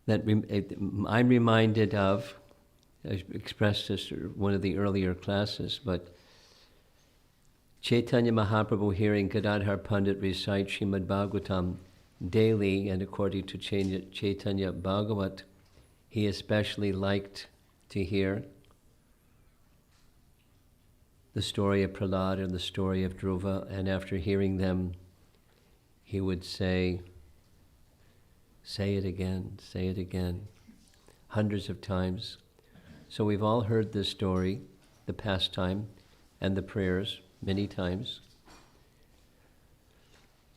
I'm reminded of, I expressed this in one of the earlier classes, but Chaitanya Mahaprabhu hearing Gadadhar Pandit recite Srimad Bhagavatam daily, and according to Chaitanya Bhagavat, he especially liked to hear the story of Prahlad and the story of Dhruva, and after hearing them, he would say it again, hundreds of times. So we've all heard this story, the pastime, and the prayers many times.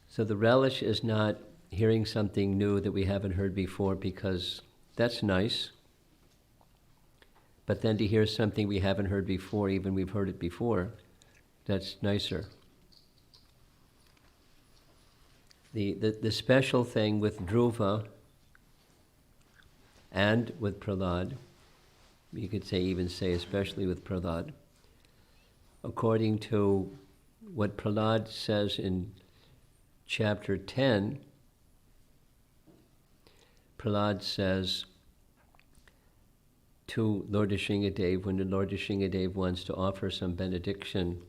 So the relish is not hearing something new that we haven't heard before, because that's nice. But then to hear something we haven't heard before, even we've heard it before, that's nicer. The special thing with Dhruva and with Prahlad, you could even say especially with Prahlad, according to what Prahlad says in chapter 10, Prahlad says to Lord Nrsingadev, when the Lord Nrsingadev wants to offer some benediction,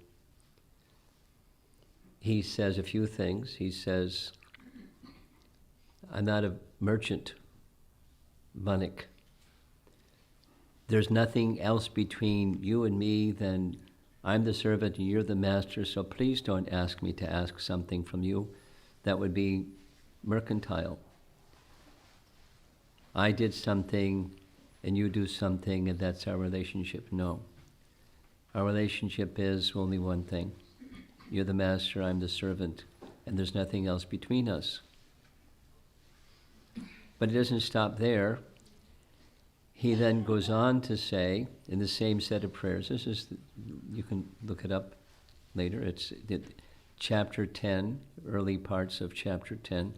he says a few things. He says, I'm not a merchant, Vanik. There's nothing else between you and me than I'm the servant and you're the master, so please don't ask me to ask something from you. That would be mercantile. I did something and you do something and that's our relationship. No. Our relationship is only one thing. You're the master, I'm the servant, and there's nothing else between us. But it doesn't stop there. He then goes on to say, in the same set of prayers, you can look it up later, it's chapter 10, early parts of chapter 10.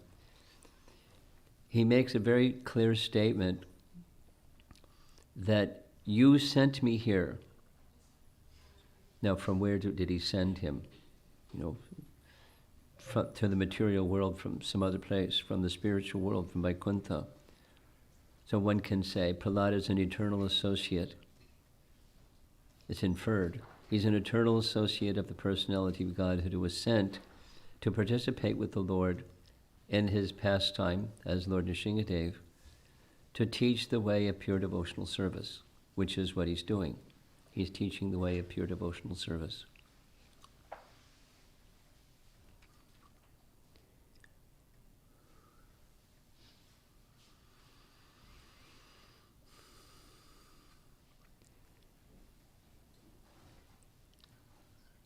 He makes a very clear statement that you sent me here. Now, from where did he send him? To the material world from some other place, from the spiritual world, from Vaikuntha. So one can say Prahlad is an eternal associate. It's inferred. He's an eternal associate of the personality of Godhead who was sent to participate with the Lord in his pastime as Lord Nrsingadev, to teach the way of pure devotional service, which is what he's doing. He's teaching the way of pure devotional service.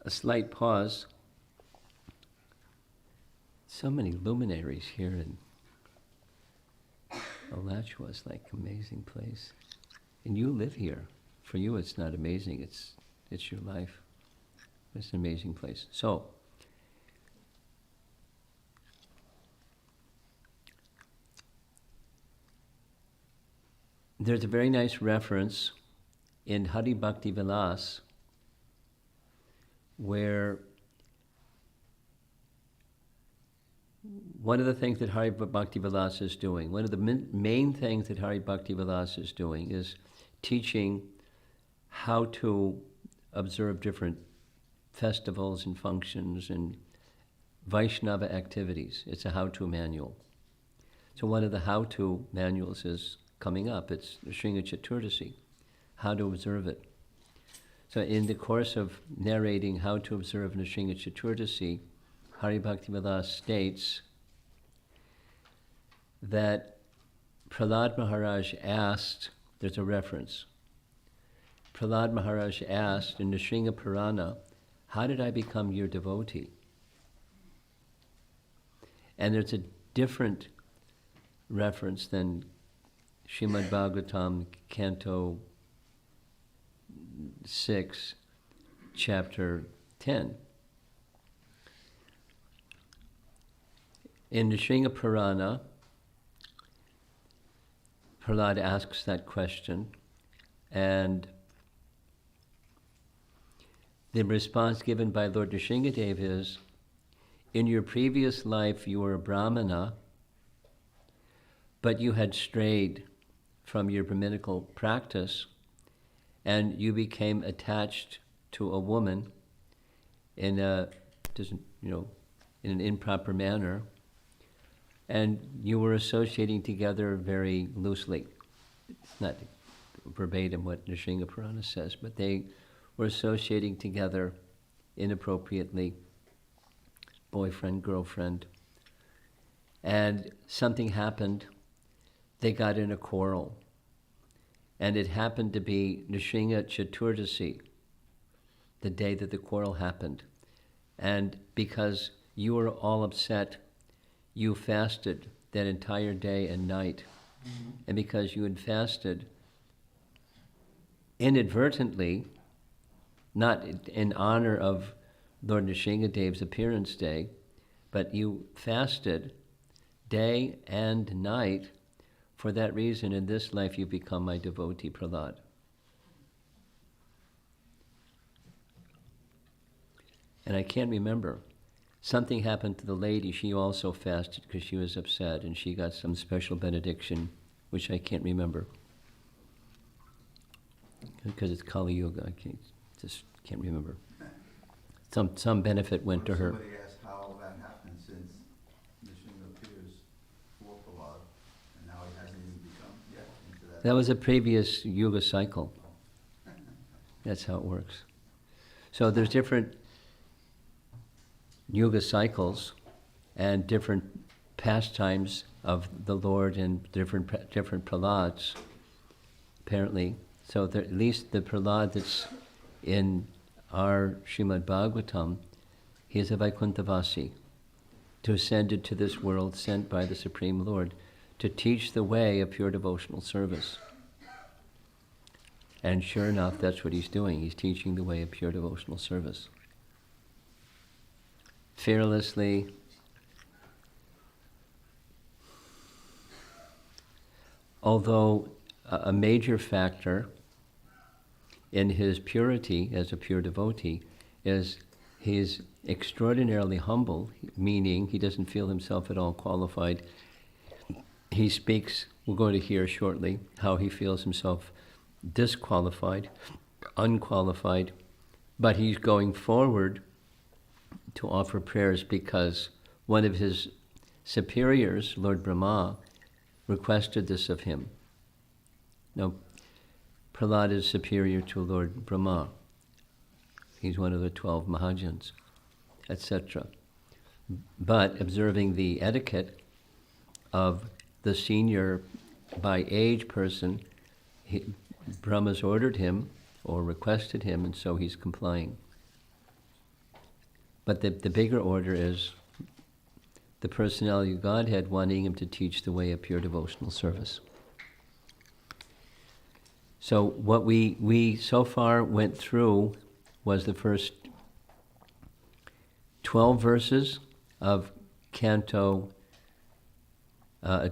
A slight pause. So many luminaries here in Alachua. It's like an amazing place. And you live here. For you it's not amazing, it's your life. It's an amazing place. So, there's a very nice reference in Hari Bhakti Vilas where one of the things that Hari Bhakti Vilas is doing, one of the main things that Hari Bhakti Vilas is doing is teaching how to observe different festivals and functions and Vaishnava activities. It's a how-to manual. So one of the how-to manuals is coming up. It's Shringa Chaturdasi, how to observe it. So in the course of narrating how to observe Nrsinga Chaturdasi, Hari Bhakti Vilas states that Prahlad Maharaj asked, there's a reference, Prahlad Maharaj asked in Nrsinga Purana, how did I become your devotee? And there's a different reference than Srimad Bhagavatam, Canto 6, Chapter 10. In Nrsinga Purana, Prahlad asks that question, and the response given by Lord Nrsingadev is, in your previous life you were a Brahmana, but you had strayed from your Brahminical practice, and you became attached to a woman in in an improper manner, and you were associating together very loosely. It's not verbatim what Nrsimha Purana says, but they were associating together inappropriately, boyfriend, girlfriend, and something happened. They got in a quarrel, and it happened to be Nrsimha Chaturdasi, the day that the quarrel happened. And because you were all upset, you fasted that entire day and night. Mm-hmm. And because you had fasted inadvertently, not in honor of Lord Nrsingadev's appearance day, but you fasted day and night. For that reason, in this life, you become my devotee, Prahlad. And I can't remember. Something happened to the lady. She also fasted because she was upset, and she got some special benediction, which I can't remember. Because it's Kali Yuga, I can't remember. Some benefit went to her. Somebody asked how that happened since Nrsimha appears for Prahlad, and now he hasn't even become yet into that. That was a previous Yuga cycle. That's how it works. So there's different Yuga cycles and different pastimes of the Lord and different Prahlads, apparently. So at least the Prahlad that's in our Srimad Bhagavatam, he is a Vaikunthavasi, to ascended to this world, sent by the Supreme Lord, to teach the way of pure devotional service. And sure enough, that's what he's doing. He's teaching the way of pure devotional service. Fearlessly, although a major factor in his purity as a pure devotee is he's extraordinarily humble, meaning he doesn't feel himself at all qualified. He speaks, we're going to hear shortly, how he feels himself disqualified, unqualified, but he's going forward to offer prayers because one of his superiors, Lord Brahma, requested this of him. Now, Prahlad is superior to Lord Brahma. He's one of the 12 Mahajans, etc. But observing the etiquette of the senior by age person, Brahma's ordered him or requested him, and so he's complying. But the bigger order is the personality of Godhead wanting him to teach the way of pure devotional service. So what we so far went through was the first 12 verses of Canto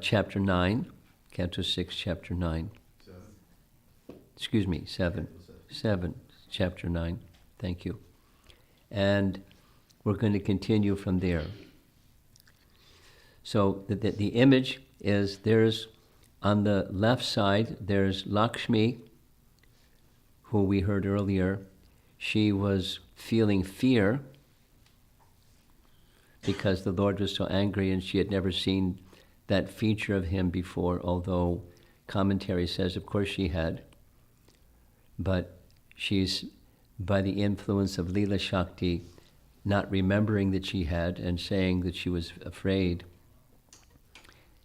chapter 9, Canto 6, chapter 9. 7. Excuse me, 7. 7, chapter 9. Thank you. And we're going to continue from there. So the image is there's, on the left side, there's Lakshmi, who we heard earlier. She was feeling fear because the Lord was so angry and she had never seen that feature of him before, although commentary says, of course she had. But she's, by the influence of Leela Shakti, not remembering that she had and saying that she was afraid.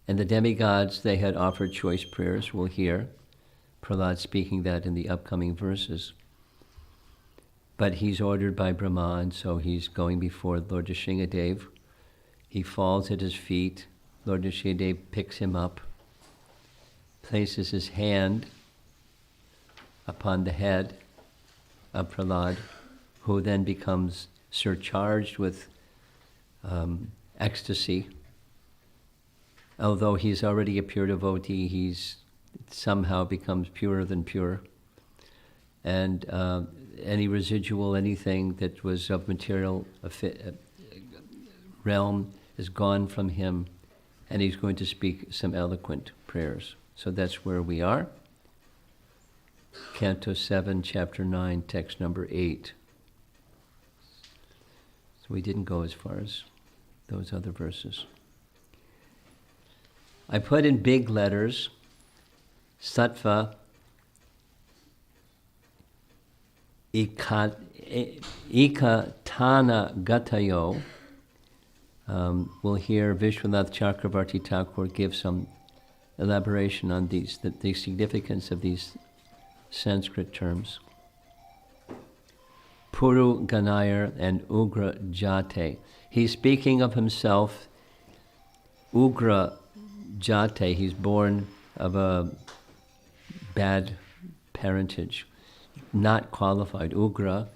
And the demigods, they had offered choice prayers. We'll hear Prahlad speaking that in the upcoming verses. But he's ordered by Brahma, and so he's going before Lord Nrsingadev. He falls at his feet. Lord Nrsingadev picks him up, places his hand upon the head of Prahlad, who then becomes surcharged with ecstasy. Although he's already a pure devotee, he's somehow becomes purer than pure. And any residual, anything that was of material realm is gone from him, and he's going to speak some eloquent prayers. So that's where we are. Canto 7, Chapter 9, text number 8. So we didn't go as far as those other verses. I put in big letters, Sattva Ikatana Gatayo. We'll hear Vishwanath Chakravarti Thakur give some elaboration on these, the significance of these Sanskrit terms. Puru Ganayar and Ugra Jate. He's speaking of himself, Ugra Jate. He's born of a bad parentage, not qualified. Ugra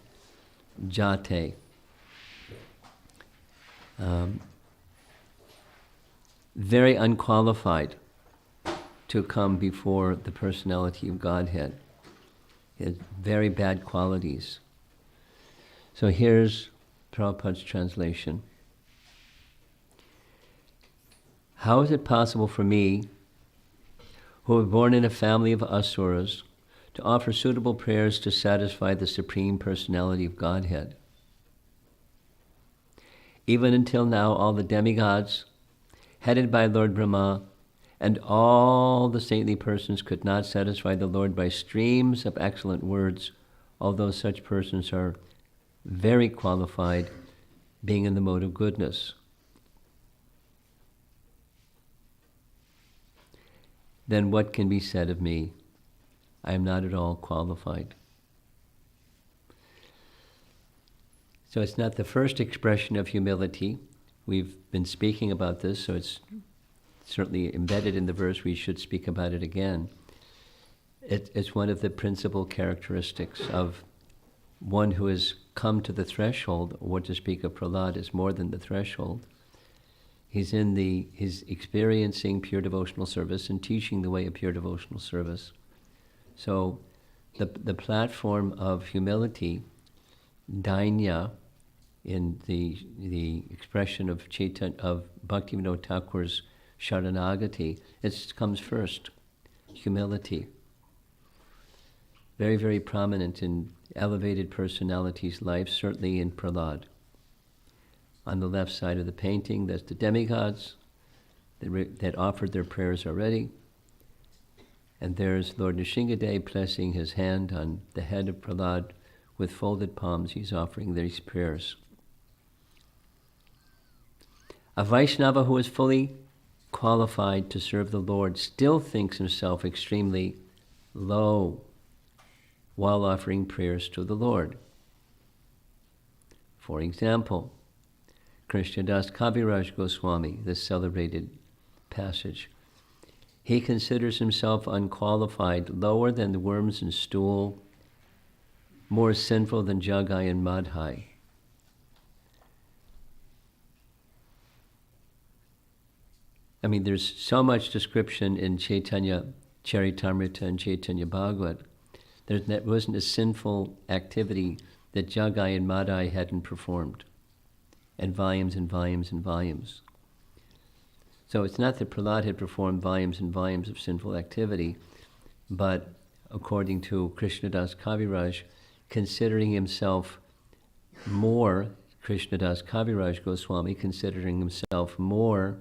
Jate. Very unqualified to come before the personality of Godhead. He has very bad qualities. So here's Prabhupada's translation. How is it possible for me, who was born in a family of asuras, to offer suitable prayers to satisfy the Supreme Personality of Godhead? Even until now, all the demigods, headed by Lord Brahma, and all the saintly persons could not satisfy the Lord by streams of excellent words, although such persons are very qualified, being in the mode of goodness. Then what can be said of me? I am not at all qualified. So it's not the first expression of humility. We've been speaking about this, so it's certainly embedded in the verse. We should speak about it again. It's one of the principal characteristics of one who has come to the threshold. What to speak of Prahlad is more than the threshold. He's experiencing pure devotional service and teaching the way of pure devotional service. So the platform of humility, dainya, in the expression of Bhaktivinoda Thakur's Sharanagati, it comes first. Humility. Very, very prominent in elevated personalities' lives, certainly in Prahlad. On the left side of the painting, that's the demigods that offered their prayers already. And there's Lord Nrsingadev placing his hand on the head of Prahlad with folded palms. He's offering these prayers. A Vaishnava who is fully qualified to serve the Lord still thinks himself extremely low while offering prayers to the Lord. For example, Krishnadas Kaviraj Goswami, this celebrated passage, he considers himself unqualified, lower than the worms and stool, more sinful than Jagai and Madhai. I mean, there's so much description in Chaitanya Charitamrita and Chaitanya Bhagavat. There wasn't a sinful activity that Jagai and Madhai hadn't performed, and volumes and volumes and volumes. So it's not that Prahlad had performed volumes and volumes of sinful activity, but according to Krishnadas Kaviraj, considering himself more, Krishnadas Kaviraj Goswami, considering himself more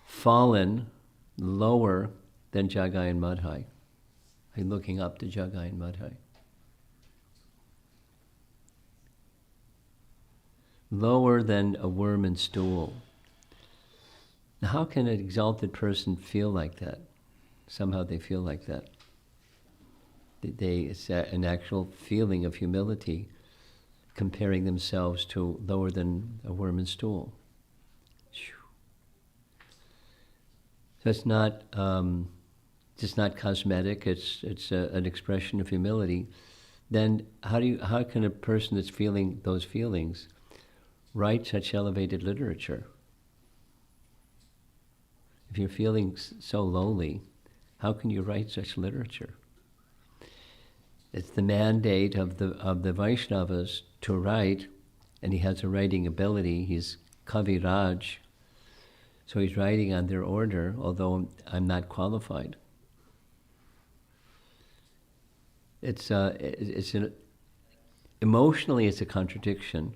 fallen, lower than Jagai and Madhai. I'm looking up to Jagai and Madhai. Lower than a worm and stool. Now, how can an exalted person feel like that? Somehow they feel like that. It's an actual feeling of humility, comparing themselves to lower than a worm and stool. So it's not just not cosmetic. It's an expression of humility. Then how can a person that's feeling those feelings write such elevated literature? If you're feeling so lowly, how can you write such literature? It's the mandate of the Vaishnavas to write, and he has a writing ability. He's Kaviraj, So he's writing on their order, although I'm not qualified. Emotionally, it's a contradiction.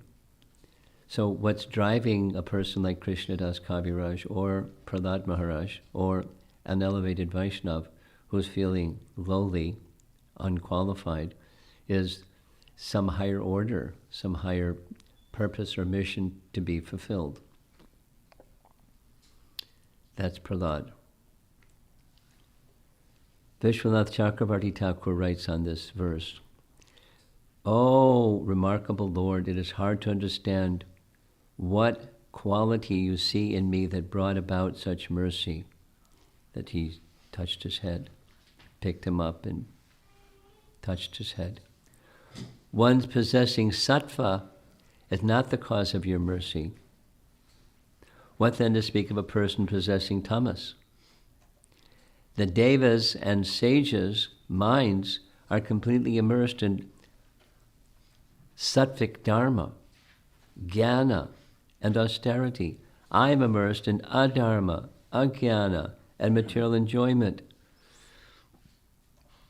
So what's driving a person like Krishnadas Kaviraj or Prahlad Maharaj or an elevated Vaishnav who's feeling lowly, unqualified, is some higher order, some higher purpose or mission to be fulfilled. That's Prahlad. Vishwanath Chakravarti Thakur writes on this verse, "Oh, remarkable Lord, it is hard to understand what quality you see in me that brought about such mercy." That he touched his head, picked him up and touched his head. One's possessing sattva is not the cause of your mercy. What then to speak of a person possessing tamas? The devas and sages' minds are completely immersed in sattvic dharma, jnana, and austerity. I am immersed in adharma, ajnana, and material enjoyment.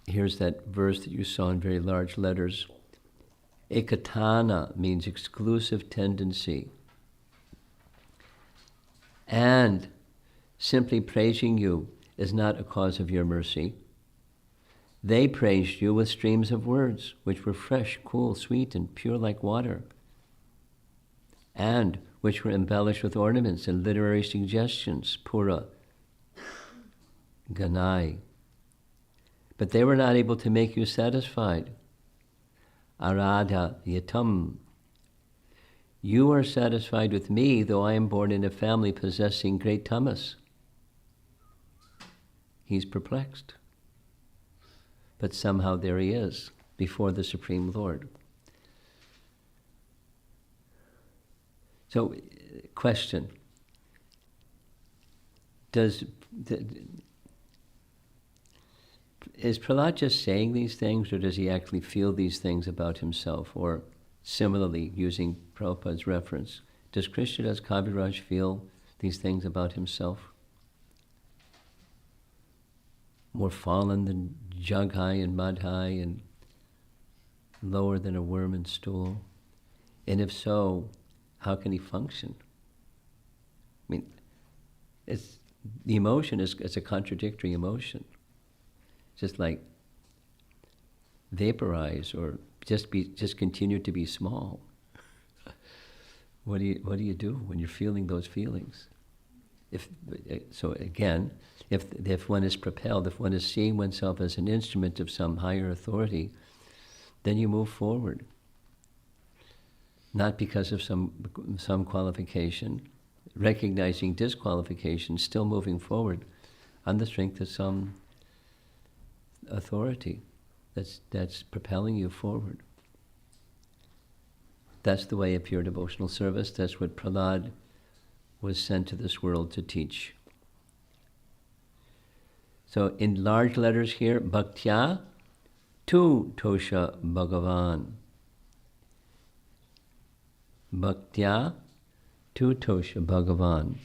Here's that verse that you saw in very large letters. Ekatana means exclusive tendency. And simply praising you is not a cause of your mercy. They praised you with streams of words, which were fresh, cool, sweet, and pure like water, and which were embellished with ornaments and literary suggestions, pura, ganai. But they were not able to make you satisfied. Aradha yatam. You are satisfied with me, though I am born in a family possessing great tamas. He's perplexed. But somehow there he is, before the Supreme Lord. So, question. Is Prahlad just saying these things, or does he actually feel these things about himself? Or similarly, using Prabhupada's reference, does Krishnadas Kaviraj feel these things about himself? More fallen than Jaghai and Madhai and lower than a worm in stool? And if so, how can he function? I mean, the emotion it's a contradictory emotion. Just like vaporize or just continue to be small. What do you do when you're feeling those feelings? If one is propelled, if one is seeing oneself as an instrument of some higher authority, then you move forward. Not because of some qualification, recognizing disqualification, still moving forward on the strength of some authority that's propelling you forward. That's the way of pure devotional service. That's what Prahlad was sent to this world to teach. So in large letters here, Bhaktya tu tosha Bhagavan. Bhaktya tu tosha Bhagavan.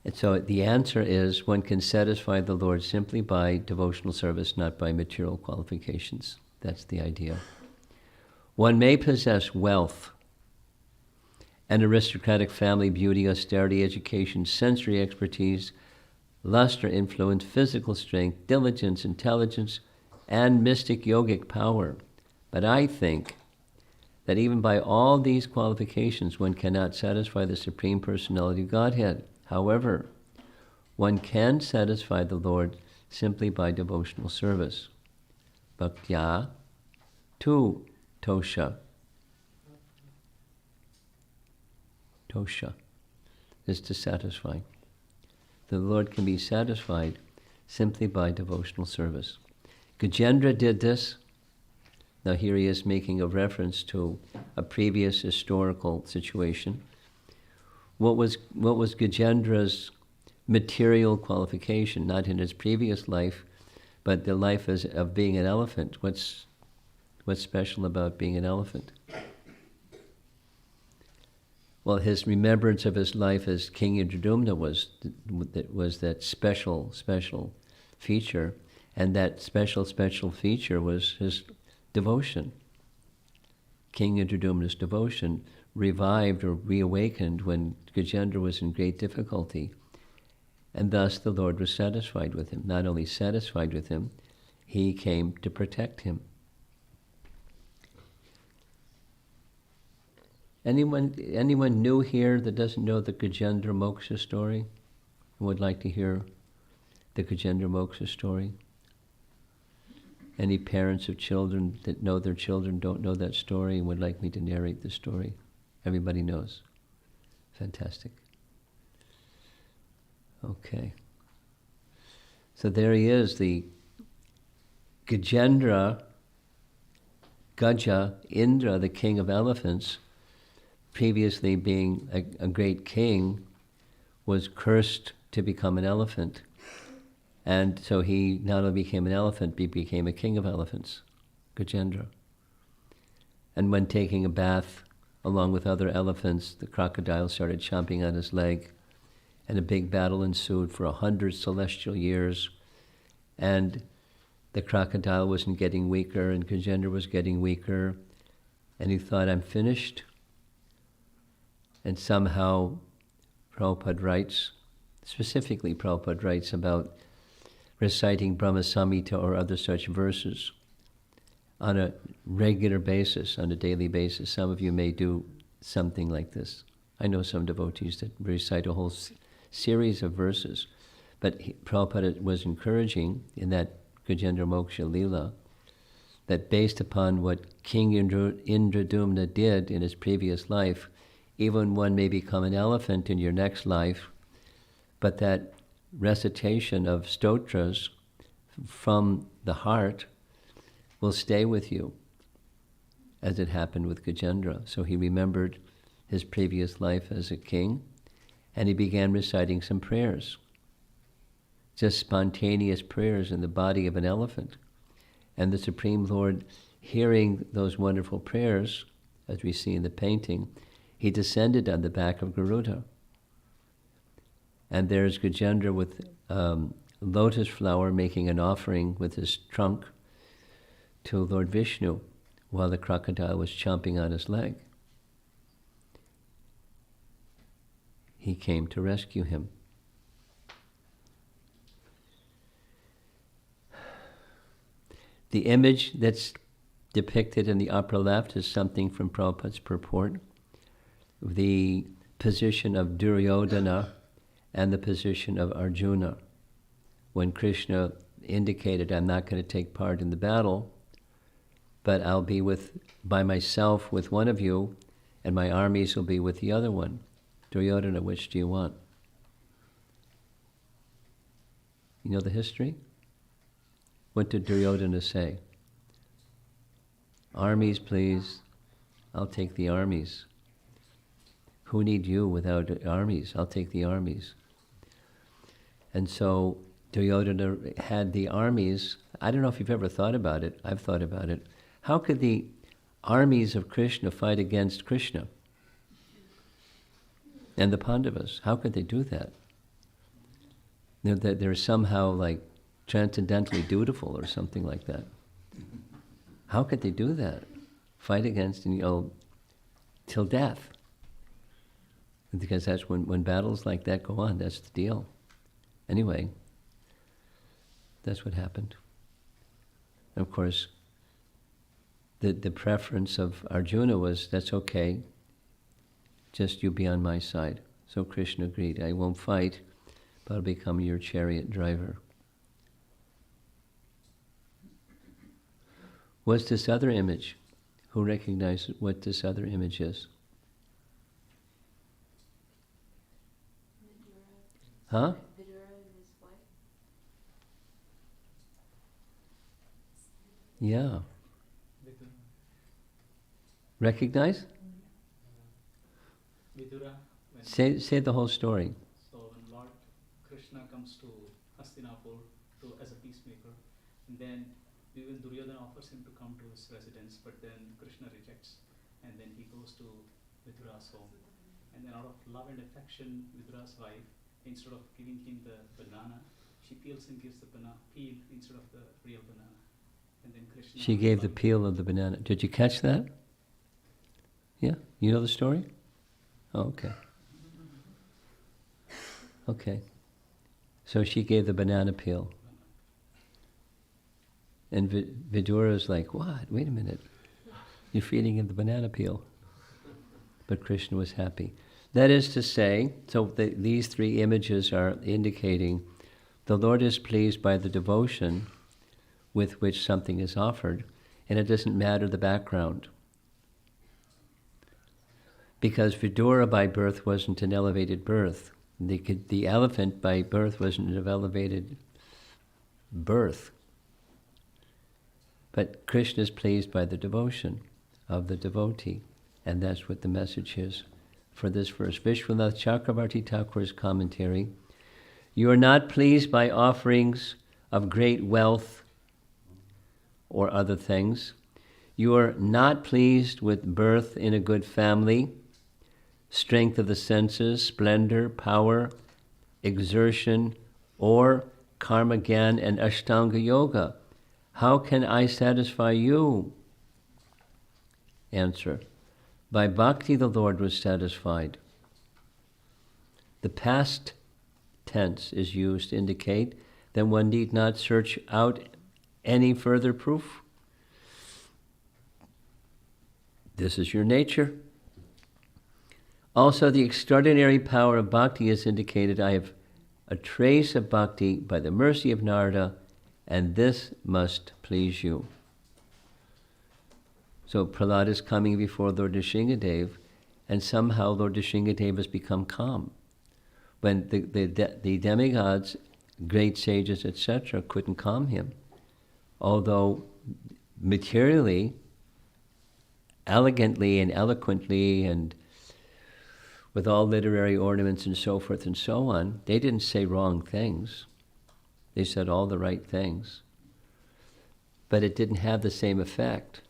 And so the answer is one can satisfy the Lord simply by devotional service, not by material qualifications. That's the idea. One may possess wealth, an aristocratic family, beauty, austerity, education, sensory expertise, luster, influence, physical strength, diligence, intelligence, and mystic yogic power. But I think that even by all these qualifications, one cannot satisfy the Supreme Personality of Godhead. However, one can satisfy the Lord simply by devotional service. Bhaktya tu tosha. Tosha is to satisfy. The Lord can be satisfied simply by devotional service. Gajendra did this. Now here he is making a reference to a previous historical situation. What was Gajendra's material qualification? Not in his previous life, but the life of being an elephant. What's special about being an elephant? Well, his remembrance of his life as King Indradyumna was that special feature, and that special feature was his devotion. King Indradyumna's devotion revived or reawakened when Gajendra was in great difficulty, and thus the Lord was satisfied with him. Not only satisfied with him, he came to protect him. Anyone new here that doesn't know the Gajendra Moksha story? Would like to hear the Gajendra Moksha story? Any parents of children that know their children don't know that story and would like me to narrate the story? Everybody knows. Fantastic. Okay. So there he is, the Gajendra, Gaja, Indra, the king of elephants, previously being a great king, was cursed to become an elephant. And so he not only became an elephant, but he became a king of elephants, Gajendra. And when taking a bath along with other elephants, the crocodile started chomping on his leg, and a big battle ensued for 100 celestial years. And the crocodile wasn't getting weaker, and Gajendra was getting weaker, and he thought, I'm finished. And somehow Prabhupada writes, specifically Prabhupada writes about reciting Brahma Samhita or other such verses on a regular basis, on a daily basis. Some of you may do something like this. I know some devotees that recite a whole series of verses, but Prabhupada was encouraging in that Gajendra Moksha Leela that based upon what King Indradyumna did in his previous life, even one may become an elephant in your next life, but that recitation of stotras from the heart will stay with you, as it happened with Gajendra. So he remembered his previous life as a king, and he began reciting some prayers, just spontaneous prayers in the body of an elephant. And the Supreme Lord, hearing those wonderful prayers, as we see in the painting, he descended on the back of Garuda. And there's Gajendra with lotus flower making an offering with his trunk to Lord Vishnu while the crocodile was chomping on his leg. He came to rescue him. The image that's depicted in the upper left is something from Prabhupada's purport. The position of Duryodhana and the position of Arjuna. When Krishna indicated, I'm not going to take part in the battle, but I'll be by myself with one of you, and my armies will be with the other one. Duryodhana, which do you want? You know the history? What did Duryodhana say? Armies, please. I'll take the armies. Who need you without armies? I'll take the armies. And so Duryodhana had the armies. I don't know if you've ever thought about it. I've thought about it. How could the armies of Krishna fight against Krishna and the Pandavas? How could they do that? They're somehow like transcendentally dutiful or something like that. How could they do that? Fight against, till death. Because that's when battles like that go on, that's the deal. Anyway, that's what happened. And of course, the preference of Arjuna was, that's okay, just you be on my side. So Krishna agreed, I won't fight, but I'll become your chariot driver. What's this other image? Who recognizes what this other image is? Huh? Yeah. Recognize? Say the whole story. So when Lord Krishna comes to Hastinapur as a peacemaker, and then even Duryodhana offers him to come to his residence, but then Krishna rejects, and then he goes to Vidura's home, And then out of love and affection, Vidura's wife, instead of giving him the banana, she peels and gives the peel instead of the real banana. And then Krishna... She gave the peel of the banana. Did you catch that? Yeah? You know the story? Oh, okay. Okay. So she gave the banana peel. And Vidura's like, what? Wait a minute. You're feeding him the banana peel. But Krishna was happy. That is to say, so these three images are indicating the Lord is pleased by the devotion with which something is offered, and it doesn't matter the background. Because Vidura by birth wasn't an elevated birth. The elephant by birth wasn't an elevated birth. But Krishna is pleased by the devotion of the devotee, and that's what the message is for this verse. Vishwanath Chakravarti Thakur's commentary: you are not pleased by offerings of great wealth or other things. You are not pleased with birth in a good family, strength of the senses, splendor, power, exertion, or karma gyan and ashtanga yoga. How can I satisfy you? Answer: by bhakti the Lord was satisfied. The past tense is used to indicate that one need not search out any further proof. This is your nature. Also, the extraordinary power of bhakti is indicated. I have a trace of bhakti by the mercy of Narada, and this must please you. So Prahlad is coming before Lord Nrsingadev, and somehow Lord Nrsingadev has become calm. When the demigods, great sages, etc., couldn't calm him. Although materially, elegantly and eloquently and with all literary ornaments and so forth and so on, they didn't say wrong things. They said all the right things. But it didn't have the same effect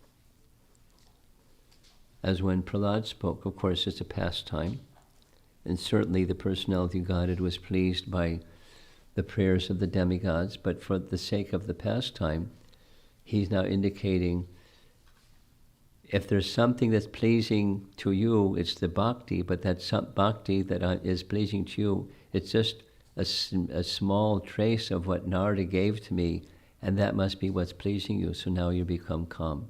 as when Prahlad spoke. Of course, it's a pastime, and certainly the personality of Godhead was pleased by the prayers of the demigods, but for the sake of the pastime, he's now indicating if there's something that's pleasing to you, it's the bhakti, but that bhakti that is pleasing to you, it's just a small trace of what Narada gave to me, and that must be what's pleasing you, so now you become calm.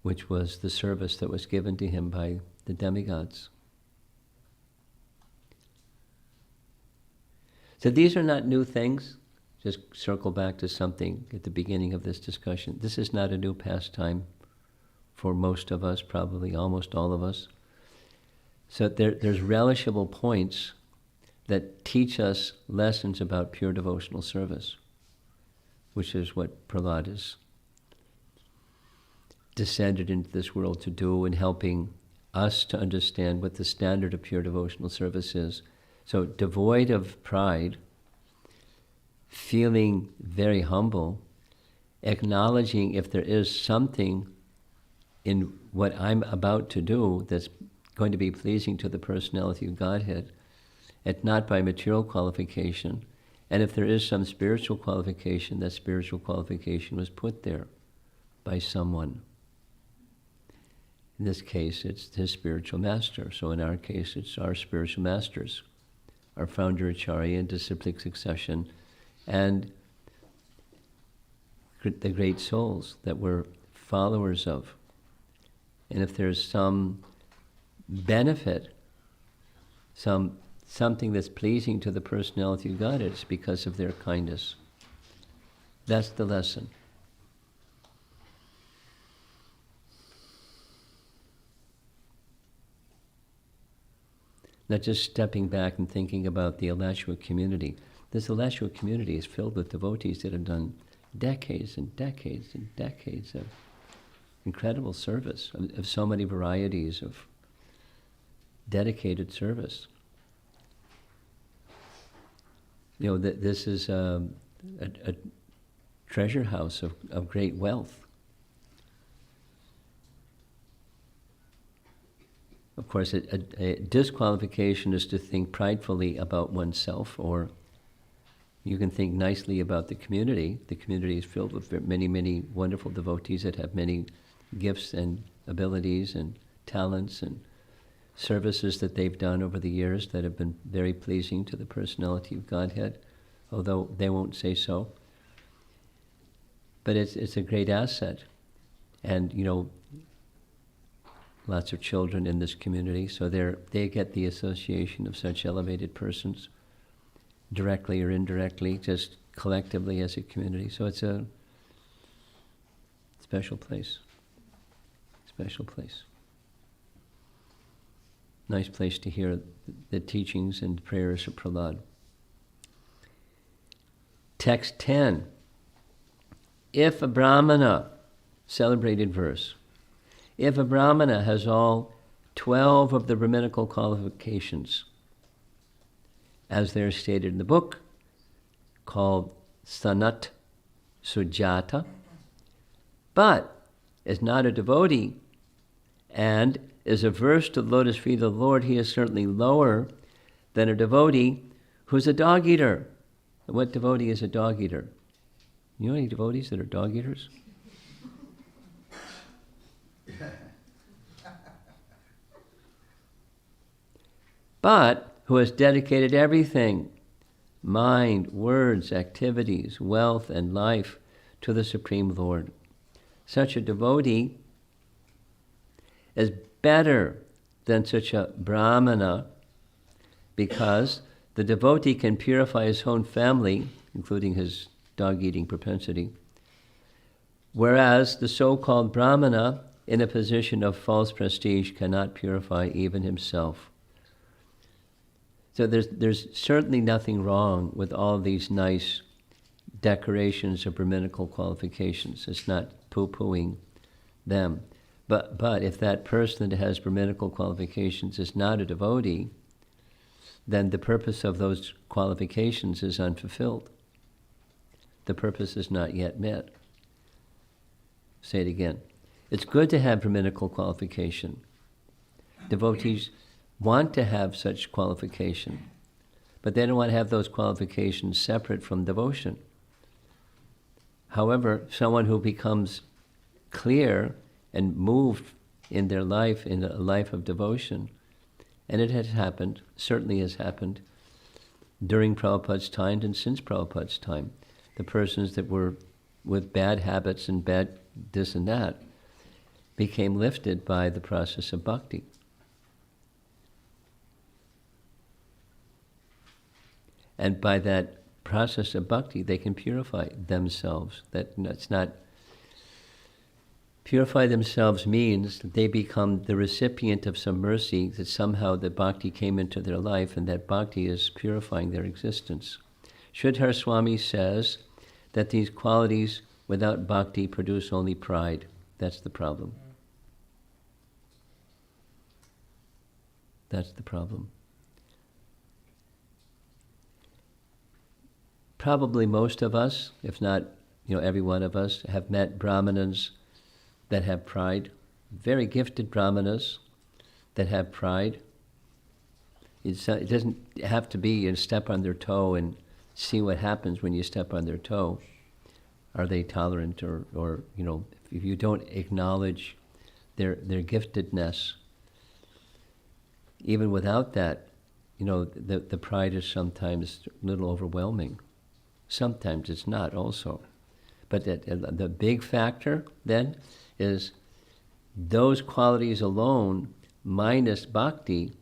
Which was the service that was given to him by the demigods. So these are not new things. Just circle back to something at the beginning of this discussion. This is not a new pastime for most of us, probably almost all of us. So there's relishable points that teach us lessons about pure devotional service, which is what Prahlad is descended into this world to do, and helping us to understand what the standard of pure devotional service is. So devoid of pride, feeling very humble, acknowledging if there is something in what I'm about to do that's going to be pleasing to the personality of Godhead, and not by material qualification. And if there is some spiritual qualification, that spiritual qualification was put there by someone. In this case, it's his spiritual master. So in our case, it's our spiritual masters, our founder Acharya in disciplic succession, and the great souls that we're followers of. And if there's some benefit, something that's pleasing to the personality of God, it's because of their kindness. That's the lesson. Not just stepping back and thinking about the Alachua community. This Alachua community is filled with devotees that have done decades and decades and decades of incredible service, of so many varieties of dedicated service. You know, this is a treasure house of great wealth. Of course, a disqualification is to think pridefully about oneself, or you can think nicely about the community. The community is filled with many, many wonderful devotees that have many gifts and abilities and talents and services that they've done over the years that have been very pleasing to the personality of Godhead, although they won't say so. But it's a great asset. And, lots of children in this community, so they get the association of such elevated persons, directly or indirectly, just collectively as a community. So it's a special place. Special place. Nice place to hear the teachings and prayers of Prahlad. Text 10. If a Brahmana, celebrated verse, if a Brahmana has all 12 of the Brahminical qualifications, as they're stated in the book, called Sanat Sujata, but is not a devotee and is averse to the lotus feet of the Lord, he is certainly lower than a devotee who's a dog eater. What devotee is a dog eater? You know any devotees that are dog eaters? But who has dedicated everything, mind, words, activities, wealth, and life to the Supreme Lord. Such a devotee is better than such a Brahmana because the devotee can purify his own family, including his dog-eating propensity, whereas the so-called Brahmana, in a position of false prestige, cannot purify even himself. So there's certainly nothing wrong with all these nice decorations of Brahminical qualifications. It's not poo-pooing them. But if that person that has Brahminical qualifications is not a devotee, then the purpose of those qualifications is unfulfilled. The purpose is not yet met. Say it again. It's good to have Brahminical qualification. Devotees want to have such qualification, but they don't want to have those qualifications separate from devotion. However, someone who becomes clear and moved in their life, in a life of devotion, and it has happened, certainly has happened, during Prabhupada's time and since Prabhupada's time. The persons that were with bad habits and bad this and that became lifted by the process of bhakti. And by that process of bhakti, they can purify themselves. That's not... Purify themselves means that they become the recipient of some mercy, that somehow the bhakti came into their life, and that bhakti is purifying their existence. Sridhar Swami says that these qualities without bhakti produce only pride. That's the problem. That's the problem. Probably most of us, if not every one of us, have met Brahmanas that have pride, very gifted Brahmanas that have pride. It doesn't have to be you step on their toe and see what happens when you step on their toe. Are they tolerant or if you don't acknowledge their giftedness, even without that, the pride is sometimes a little overwhelming. Sometimes it's not also. But the big factor then is those qualities alone minus bhakti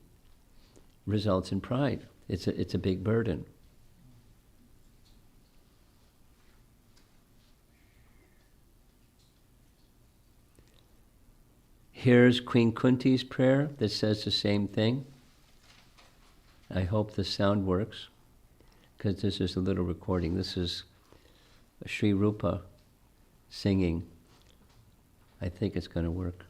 results in pride. It's a big burden. Here's Queen Kunti's prayer that says the same thing. I hope the sound works, because this is a little recording. This is Sri Rupa singing. I think it's going to work.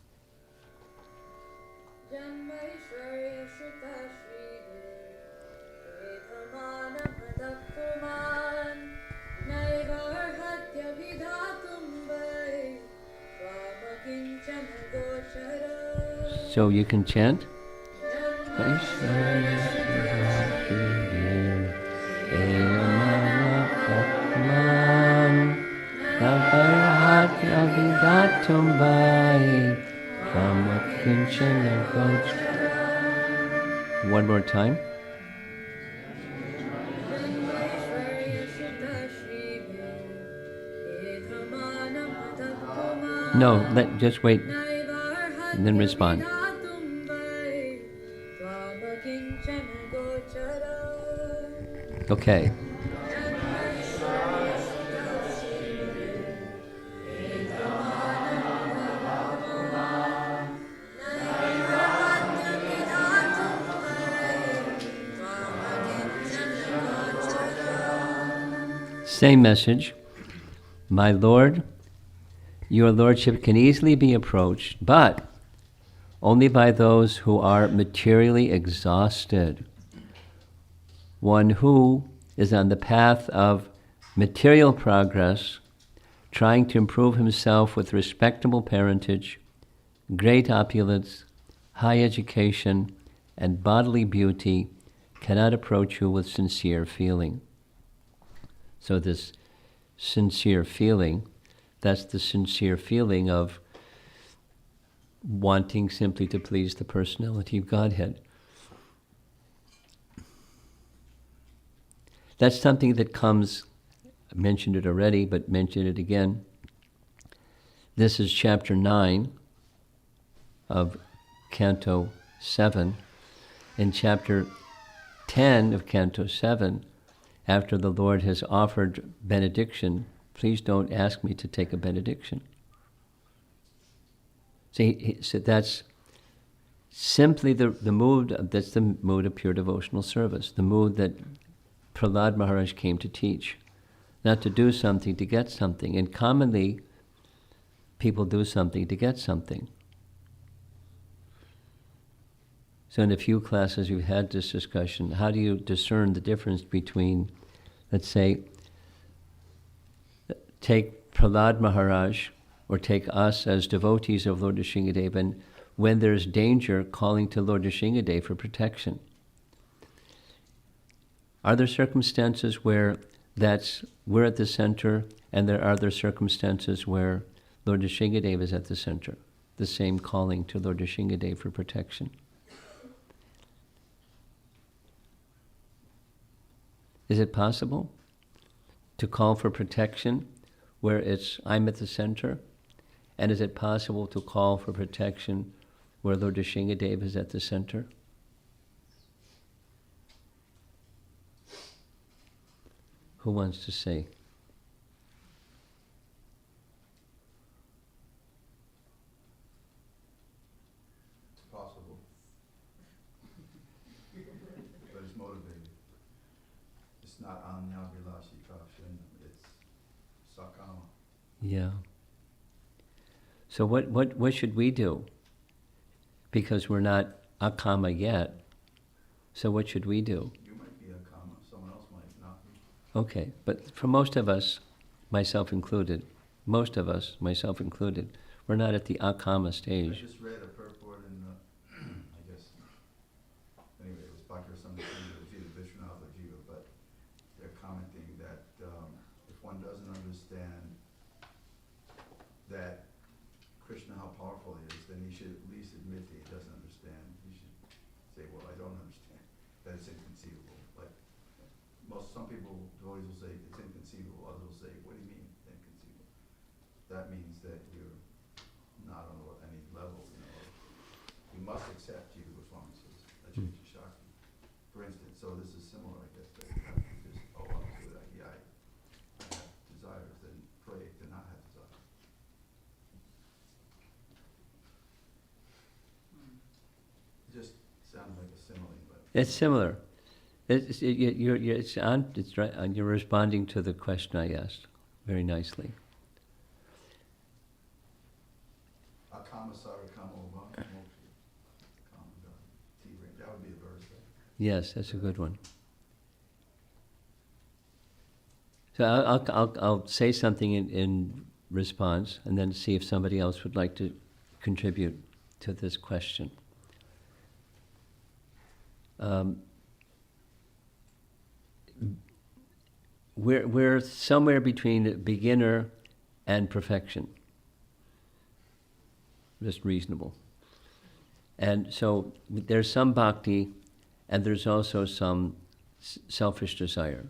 So you can chant? One more time. No, just wait and then respond. Okay. Same message. My Lord, your Lordship can easily be approached, but only by those who are materially exhausted. One who is on the path of material progress, trying to improve himself with respectable parentage, great opulence, high education, and bodily beauty, cannot approach you with sincere feeling. So this sincere feeling, that's the sincere feeling of wanting simply to please the personality of Godhead. That's something that comes, I mentioned it already, but mention it again. This is chapter 9 of Canto 7. In chapter 10 of Canto 7, after the Lord has offered benediction, please don't ask me to take a benediction. See, so that's simply the mood, that's the mood of pure devotional service, the mood that Prahlad Maharaj came to teach, not to do something to get something. And commonly, people do something to get something. So in a few classes we've had this discussion, how do you discern the difference between, let's say, take Prahlad Maharaj, or take us as devotees of Lord Nrsimhadev, and when there's danger, calling to Lord Nrsimhadev for protection. Are there circumstances where we're at the center, and there are other circumstances where Lord Nrsimhadev is at the center? The same calling to Lord Nrsimhadev for protection. Is it possible to call for protection where I'm at the center? And is it possible to call for protection where Lord Nrsimhadev is at the center? Who wants to say? It's possible. But it's motivated. It's not anyavilashi kapshin, it's sakama. Yeah. So what should we do? Because we're not akama yet. So what should we do? You might be akama, someone else might not be. Okay, but for most of us, myself included, we're not at the akama I stage. just read a purport in the, I guess, anyway, it was Bhakti Jiva Vishwanath or Jiva, but they're commenting that if one doesn't understand that Krishna, how powerful he is, then he should at least admit that he doesn't understand. He should say, well, I don't understand. That it's inconceivable. Like, some people, devotees will say, it's inconceivable. Others will say, what do you mean, inconceivable? That means that you're not on any level, You must accept Jiva Goswami says, Ajita Shakti. For instance, so this is similar, I guess, that you have to just owe up to that. Yeah, I have desires, then pray to not have desires. It just sounds like a simile, but It's similar. It's right. You're responding to the question I asked very nicely. akama sarakama moksha. That would be a verse, right? Yes, that's a good one. So I'll say something in response, and then see if somebody else would like to contribute to this question. we're somewhere between beginner and perfection. Just reasonable. And so there's some bhakti, and there's also some selfish desire.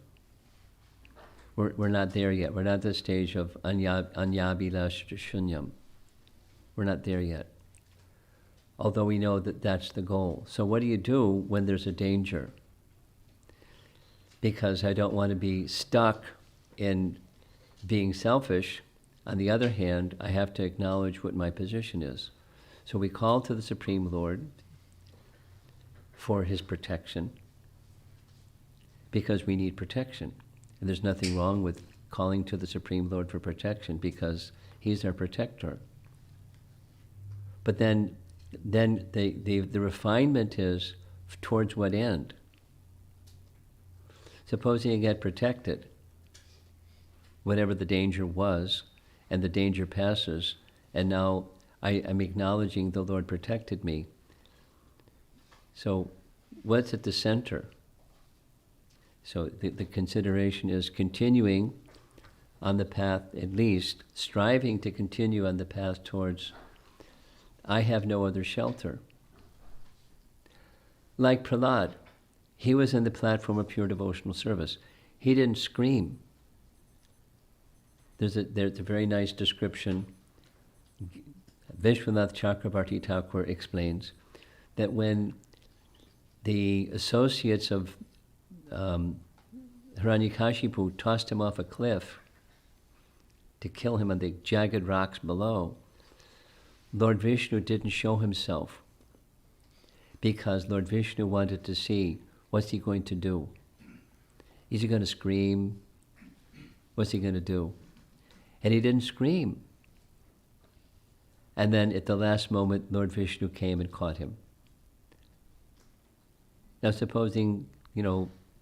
We're not there yet. We're not at the stage of anyabhilash shunyam. We're not there yet. Although we know that that's the goal. So what do you do when there's a danger? Because I don't want to be stuck in being selfish. On the other hand, I have to acknowledge what my position is. So we call to the Supreme Lord for his protection, because we need protection. And there's nothing wrong with calling to the Supreme Lord for protection, because he's our protector. But then the refinement is towards what end? Supposing I get protected, whatever the danger was, and the danger passes, and now I'm acknowledging the Lord protected me. So what's at the center? So the consideration is continuing on the path, at least striving to continue on the path towards I have no other shelter. Like Prahlad, he was in the platform of pure devotional service. He didn't scream. There's a very nice description. Vishwanath Chakrabarti Thakur explains that when the associates of Hiranyakashipu tossed him off a cliff to kill him on the jagged rocks below, Lord Vishnu didn't show himself, because Lord Vishnu wanted to see, what's he going to do? Is he going to scream? What's he going to do? And he didn't scream. And then at the last moment, Lord Vishnu came and caught him. Now supposing,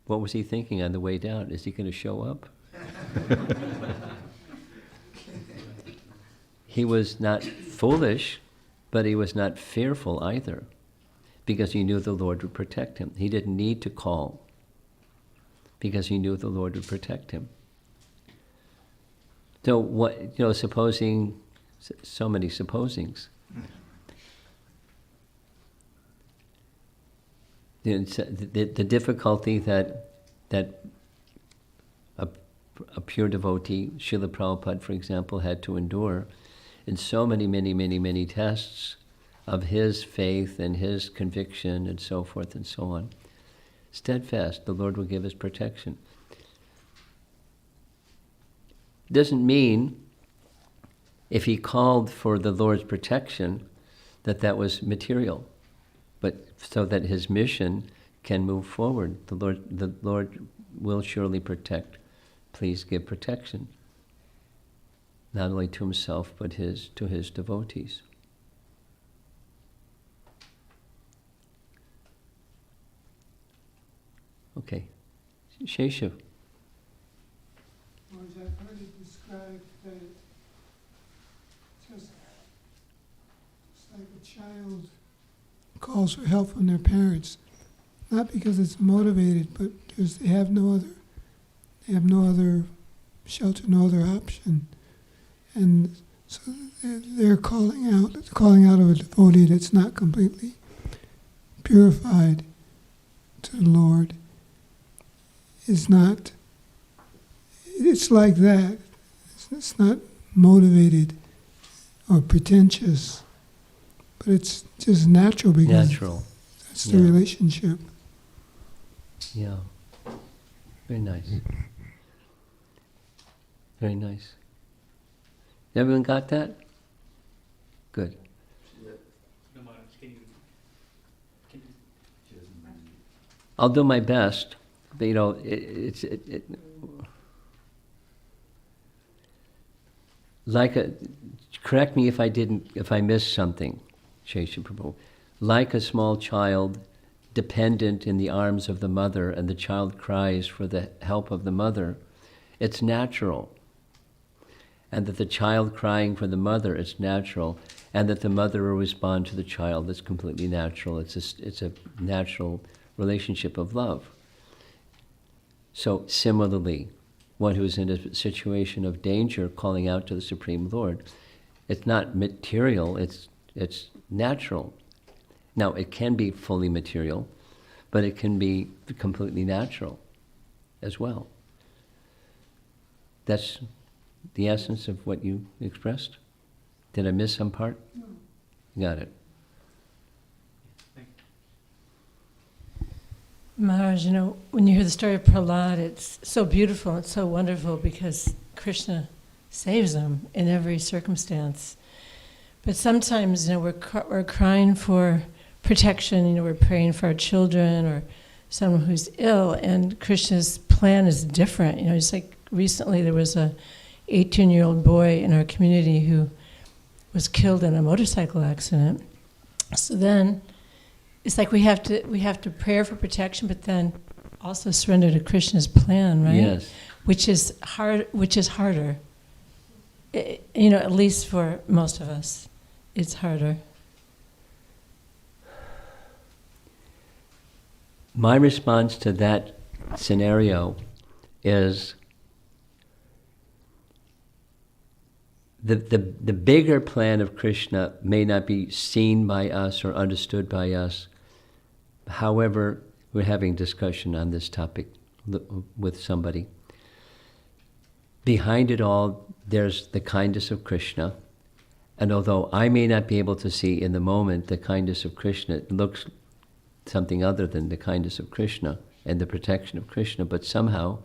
what was he thinking on the way down? Is he going to show up? He was not foolish, but he was not fearful either, because he knew the Lord would protect him. He didn't need to call, because he knew the Lord would protect him. So what, supposing, so many supposings. The difficulty that a pure devotee, Srila Prabhupada, for example, had to endure in so many tests of his faith and his conviction and so forth and so on. Steadfast, the Lord will give his protection. Doesn't mean if he called for the Lord's protection that was material, but so that his mission can move forward. The Lord will surely protect. Please give protection, not only to himself, but to his devotees. Okay. Sheshu. I've heard it described that it's like a child calls for help from their parents, not because it's motivated, but because they have no other shelter, no other option, and so they're calling out of a devotee that's not completely purified to the Lord. It's like that. It's not motivated or pretentious, but it's just natural, because that's the relationship. Yeah. Very nice. Very nice. Everyone got that? Good. No, Maharaj, can you? She doesn't mind. I'll do my best, but correct me if I missed something, Shesha Prabhu. Like a small child dependent in the arms of the mother, and the child cries for the help of the mother, it's natural. And that the child crying for the mother, it's natural. And that the mother will respond to the child, it's completely natural. It's a natural relationship of love. So similarly, one who is in a situation of danger calling out to the Supreme Lord, it's not material, it's natural. Now, it can be fully material, but it can be completely natural as well. That's the essence of what you expressed? Did I miss some part? No. Got it. Thank Maharaj, when you hear the story of Prahlad, it's so beautiful, it's so wonderful because Krishna saves him in every circumstance. But sometimes, we're crying for protection, we're praying for our children or someone who's ill, and Krishna's plan is different. It's like recently there was a 18-year-old boy in our community who was killed in a motorcycle accident. So then it's like we have to pray for protection, but then also surrender to Krishna's plan, right? Yes. Which is harder. At least for most of us, it's harder. My response to that scenario is the bigger plan of Krishna may not be seen by us or understood by us. However, we're having discussion on this topic with somebody. Behind it all, there's the kindness of Krishna. And although I may not be able to see in the moment the kindness of Krishna, it looks something other than the kindness of Krishna and the protection of Krishna, but somehow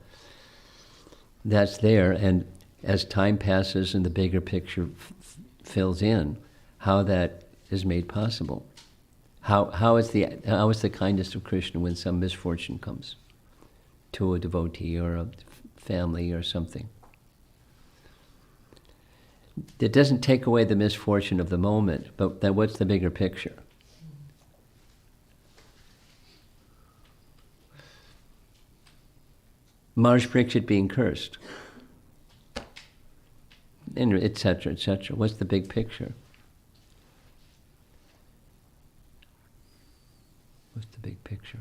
that's there, and as time passes and the bigger picture fills in, how that is made possible. How is the kindness of Krishna when some misfortune comes to a devotee or a family or something? It doesn't take away the misfortune of the moment, but then what's the bigger picture? Maharaj Parikshit being cursed, and et cetera, et cetera. What's the big picture? What's the big picture?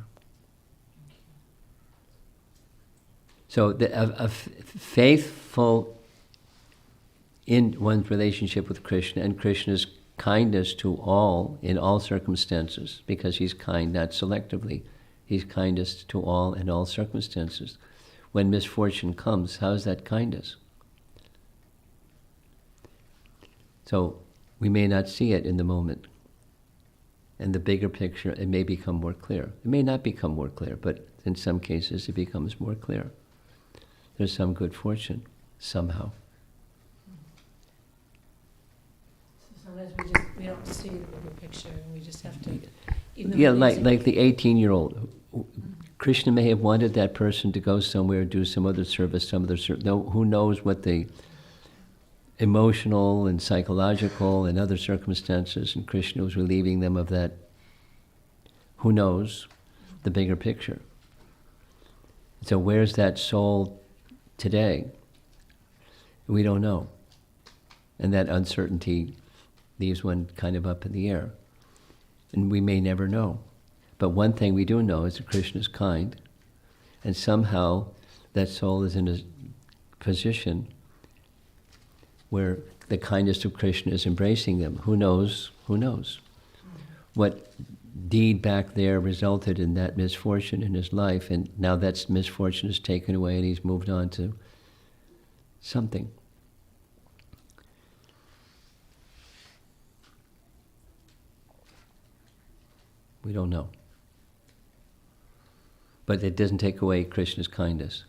So a faithful in one's relationship with Krishna and Krishna's kindness to all in all circumstances, because he's kind not selectively. He's kindest to all in all circumstances. When misfortune comes, how is that kindness? So we may not see it in the moment. And the bigger picture, it may become more clear. It may not become more clear, but in some cases it becomes more clear. There's some good fortune, somehow. So sometimes we don't see the bigger picture, and we just have to... Yeah, like the 18-year-old. Krishna may have wanted that person to go somewhere, do some other service, who knows what the emotional and psychological and other circumstances, and Krishna was relieving them of that. Who knows the bigger picture? So where's that soul today? We don't know. And that uncertainty leaves one kind of up in the air. And we may never know. But one thing we do know is that Krishna is kind, and somehow that soul is in a position where the kindness of Krishna is embracing them. Who knows? Who knows? What deed back there resulted in that misfortune in his life, and now that misfortune is taken away and he's moved on to something. We don't know. But it doesn't take away Krishna's kindness.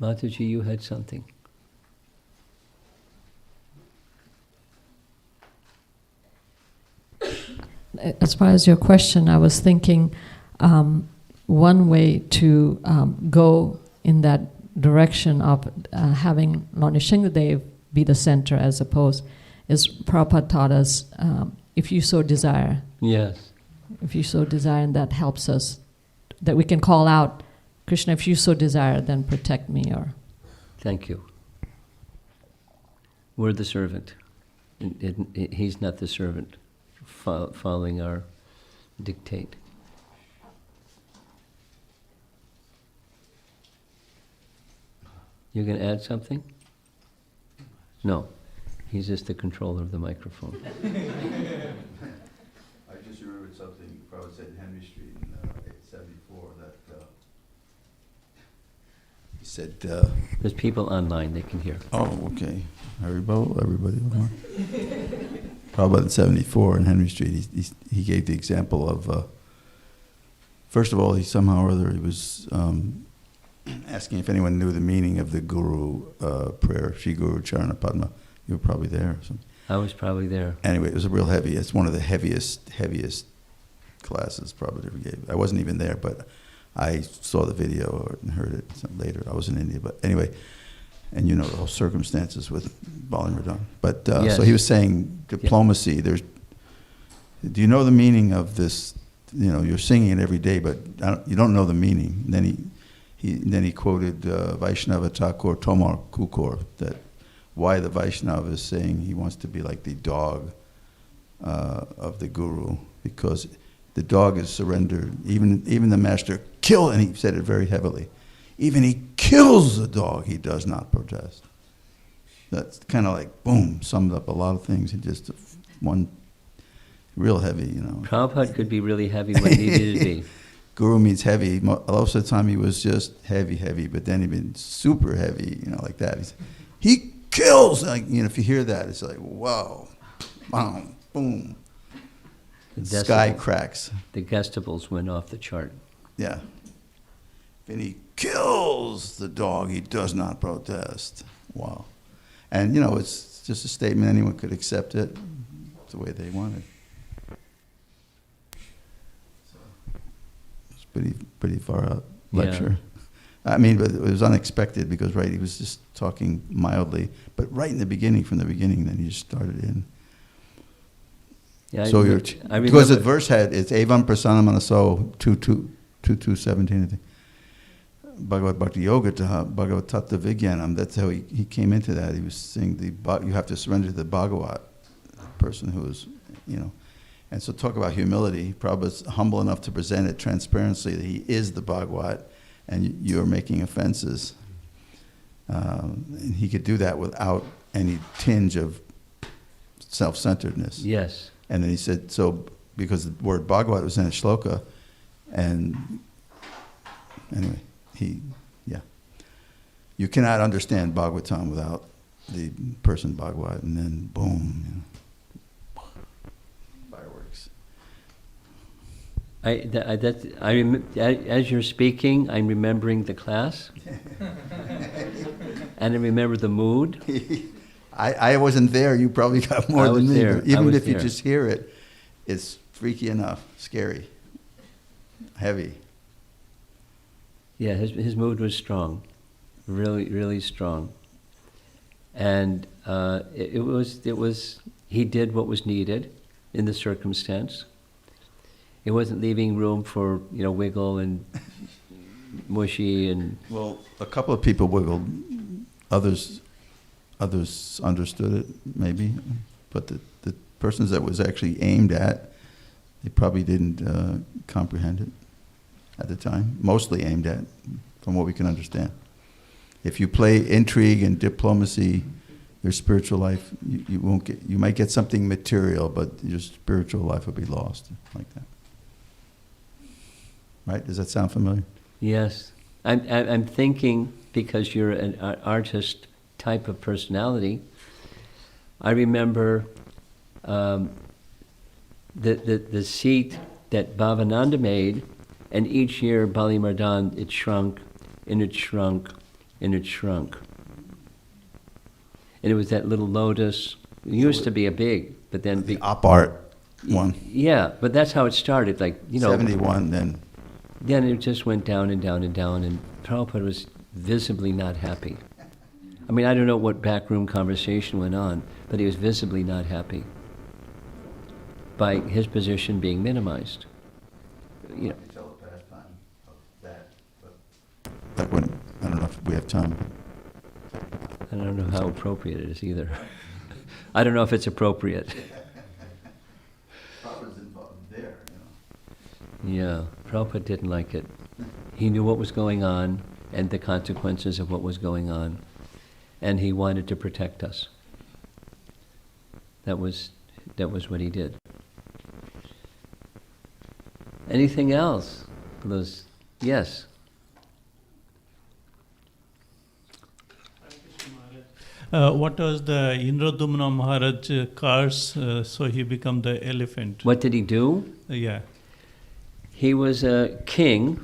Mataji, you had something. As far as your question, I was thinking one way to go in that direction of having Lord Nrsimhadev be the center as opposed is Prabhupada taught us, if you so desire. Yes. If you so desire, and that helps us, that we can call out, Krishna, if you so desire, then protect me. Or Thank you. We're the servant. He's not the servant following our dictate. You're going to add something? No. He's just the controller of the microphone. I just remembered something Prabhupada said in Henry Street in 874 that he said, There's people online, they can hear. oh, okay. Everybody. Prabhupada in 74 in Henry Street, he gave the example of, first of all, he somehow or other, he was asking if anyone knew the meaning of the Guru prayer, Shri Guru Charana Padma. You were probably there or something. I was probably there. Anyway, it was a real heavy, it's one of the heaviest classes Prabhupada ever gave. I wasn't even there, but I saw the video and heard it later. I was in India, but anyway, and you know the whole circumstances with Bali Radhan. But Yes. so he was saying diplomacy. Do you know the meaning of this? You know, you're singing it every day, but you don't know the meaning. And then he quoted Vaishnava Thakur Tomar Kukor, that why the Vaishnava is saying he wants to be like the dog of the Guru, because the dog is surrendered. Even the master and he said it very heavily, even he kills the dog, he does not protest. That's kind of like, boom, summed up a lot of things in just one real heavy, you know. Prabhupada could be really heavy when he needed to be. Guru means heavy. Most of the time he was just heavy, but then he'd been super heavy, you know, like that. He kills, like, you know, if you hear that, it's like, whoa, boom, boom. The Sky decibels. cracks. The decibels went off the chart. Yeah. And he kills the dog, he does not protest. Wow. And, you know, it's just a statement, anyone could accept it. It's the way they want it. So, it's pretty far out lecture. Yeah. I mean, but it was unexpected because, right, he was just talking mildly, but right in the beginning, from the beginning, then he just started in. Yeah, So I because the remember- verse it's Evam Prasanna Manaso 2:17, I think. Bhagavad Bhakti Yoga Taha, Bhagavad Tattva Vijnanam. That's how he came into that. He was saying you have to surrender to the Bhagavat, person who is, you know. And so talk about humility. Prabhupada's humble enough to present it transparently that he is the Bhagavat and you're making offenses. And he could do that without any tinge of self-centeredness. Yes. And then he said, so because the word Bhagavat was in a shloka, and anyway, you cannot understand Bhagavatam without the person Bhagavat, and then boom, you know, fireworks. As you're speaking, I'm remembering the class, and I remember the mood. I wasn't there. You probably got more I was than me. there. But even I was if you there. just hear it, it's freaky enough, scary, heavy. Yeah, his mood was strong, really, really strong, and it was he did what was needed in the circumstance. It wasn't leaving room for, you know, wiggle and mushy and. Well, a couple of people wiggled. Others understood it, maybe, but the persons that was actually aimed at, they probably didn't comprehend it at the time. Mostly aimed at, from what we can understand. If you play intrigue and diplomacy, your spiritual life, you won't get. You might get something material, but your spiritual life will be lost, like that. Right? Does that sound familiar? Yes, I'm thinking, because you're an artist type of personality, I remember the seat that Bhavananda made, and each year Bali Mardhan, it shrunk, and it shrunk, and it shrunk. And it was that little lotus. It used to be a big, but then... The op art one. Yeah, but that's how it started, like, you know... 71 then. Then it just went down and down and down, and Prabhupada was visibly not happy. I mean, I don't know what backroom conversation went on, but he was visibly not happy by his position being minimized. You know, Tell the pastime of that, but when, I don't know if we have time. I don't know how appropriate it is either. I don't know if it's appropriate. Yeah, Prabhupada didn't like it. He knew what was going on and the consequences of what was going on, and he wanted to protect us. That was what he did. Anything else? Those, yes. What was the Indradumna Maharaj curse? So he became the elephant. What did he do? Yeah. He was a king,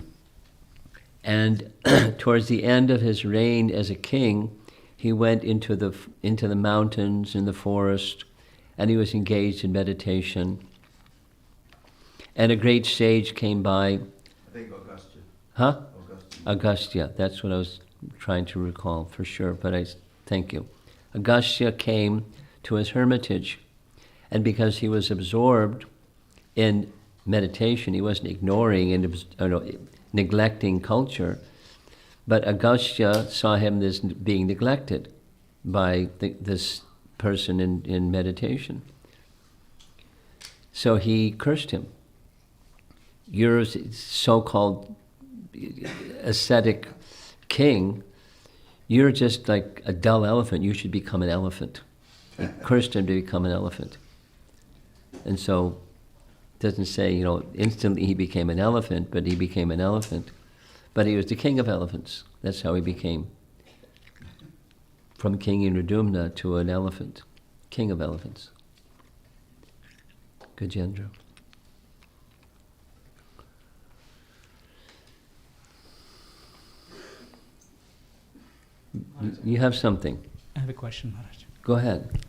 and towards the end of his reign as a king, he went into the mountains, in the forest, and he was engaged in meditation. And a great sage came by. I think Augustia. Huh? Augustia. Augustia, that's what I was trying to recall for sure, but thank you. Augustia came to his hermitage, and because he was absorbed in meditation, he wasn't ignoring and neglecting culture, but Augustia saw him as being neglected by this person in meditation. So he cursed him. Your so-called ascetic king, you're just like a dull elephant. You should become an elephant. He cursed him to become an elephant. And so, it doesn't say, instantly he became an elephant, but he became an elephant. But he was the king of elephants. That's how he became. From King Indradumna to an elephant. King of elephants. Gajendra. You have something. I have a question, Maharaj. Go ahead.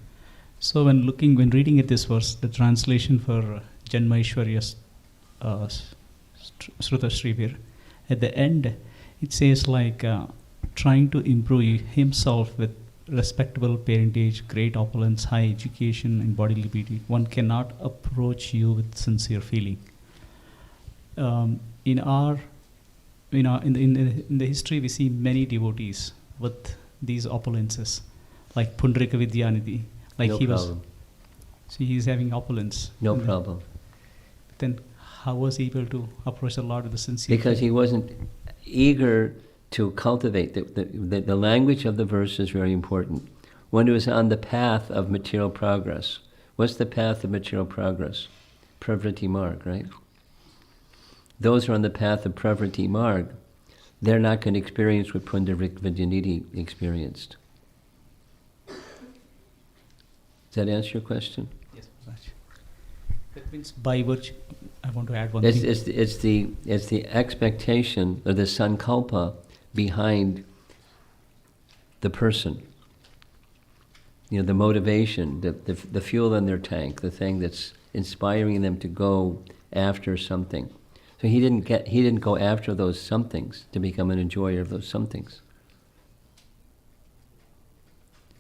So when reading at this verse, the translation for Janma Ishwarya Sruta Srivir, at the end, it says like trying to improve himself with respectable parentage, great opulence, high education, and bodily beauty. One cannot approach you with sincere feeling. In the history, we see many devotees with these opulences, like Pundarika Vidyanidhi. Like no he problem. was, so he's having opulence. No problem. Then how was he able to approach the Lord with a sincere Because he wasn't eager to cultivate. The language of the verse is very important. One who is on the path of material progress. What's the path of material progress? Pravriti Marg, right? Those who are on the path of Pravriti Marg, they're not going to experience what Pundarik Vidyanidhi experienced. Does that answer your question? Yes, Maharaj. That means by virtue, I want to add one It's thing. the expectation or the sankalpa behind the person. The motivation, the fuel in their tank, the thing that's inspiring them to go after something. So he didn't go after those somethings to become an enjoyer of those somethings.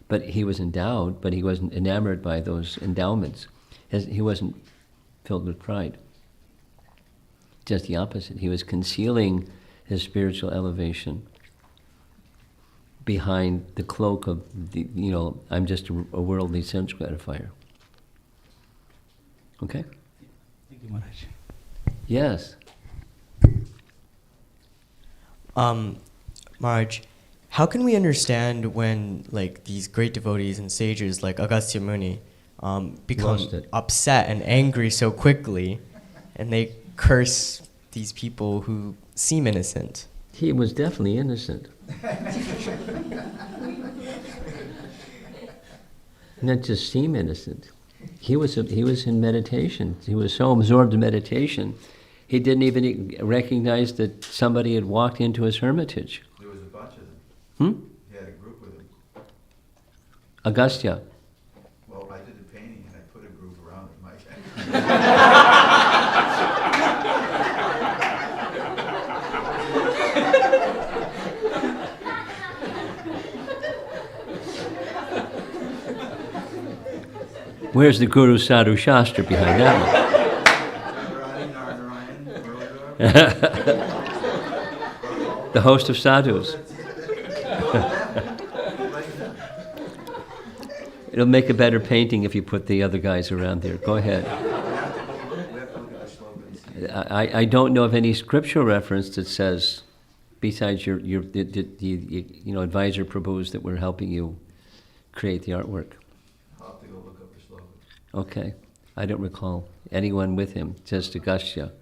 But he was endowed, but he wasn't enamored by those endowments. He wasn't filled with pride. Just the opposite. He was concealing his spiritual elevation behind the cloak of I'm just a worldly sense gratifier. Okay? Thank you, Maharaj. Yes. Maharaj, how can we understand when these great devotees and sages like Agastya Muni become upset and angry so quickly, and they curse these people who seem innocent? He was definitely innocent. Not just seem innocent. He was in meditation. He was so absorbed in meditation, he didn't even recognize that somebody had walked into his hermitage. There was a bunch of them. Hmm? He had a group with him. Agastya. Well, I did the painting and I put a group around him. Where's the Guru Sadhu Shastra behind that one? The host of sadhus. It'll make a better painting if you put the other guys around there. Go ahead. We have to look at the slogans. I don't know of any scriptural reference that says, besides the advisor Prabhus that were helping you create the artwork. I'll have to go look up the slogan. Okay. I don't recall anyone with him, just Agastya.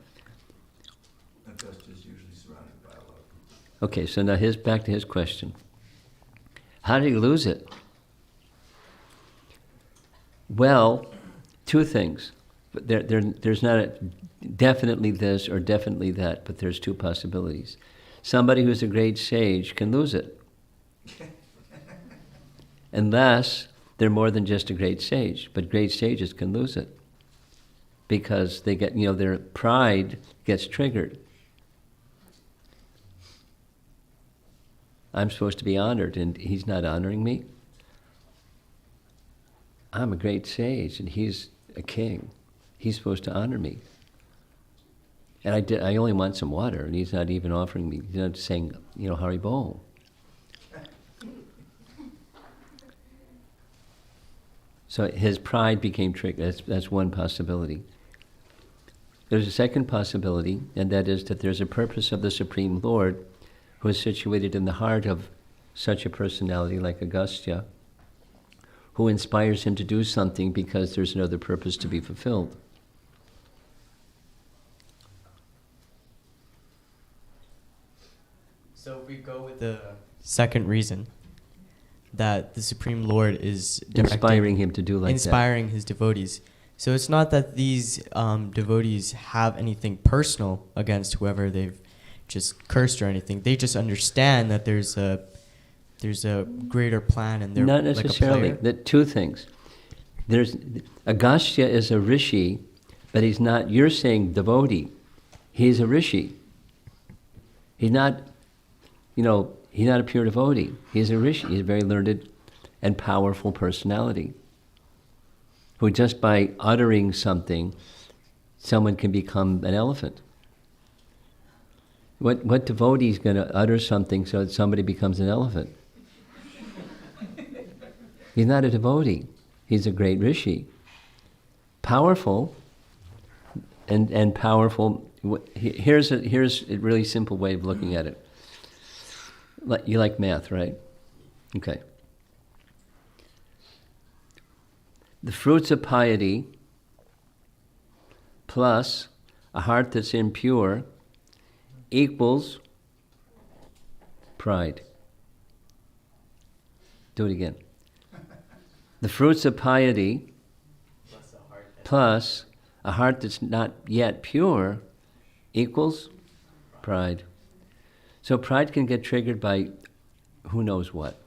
Augusta's usually surrounded by a lot of people. Okay, so now back to his question. How did he lose it? Well, two things. But there's not definitely this or definitely that, but there's two possibilities. Somebody who's a great sage can lose it. Unless they're more than just a great sage, but great sages can lose it. Because they get, their pride gets triggered. I'm supposed to be honored, and he's not honoring me. I'm a great sage, and he's a king. He's supposed to honor me. And I only want some water, and he's not even offering me. He's not saying, Hari Bol. So his pride became triggered. That's one possibility. There's a second possibility, and that is that there's a purpose of the Supreme Lord who is situated in the heart of such a personality like Agastya, who inspires him to do something because there's another purpose to be fulfilled. So if we go with the second reason, that the Supreme Lord is Inspiring him to do like that. Inspiring his devotees. So it's not that these devotees have anything personal against whoever they've just cursed or anything. They just understand that there's a greater plan, and they're not necessarily. like a That two things. Agastya is a rishi, but he's not. You're saying devotee. He's a rishi. He's not. He's not a pure devotee. He's a rishi. He's a very learned and powerful personality, who just by uttering something, someone can become an elephant. What devotee is going to utter something so that somebody becomes an elephant? He's not a devotee. He's a great rishi. Powerful, and powerful. Here's a really simple way of looking at it. You like math, right? Okay. The fruits of piety plus a heart that's impure equals pride. Do it again. The fruits of piety plus a heart that's not yet pure equals pride. So pride can get triggered by who knows what.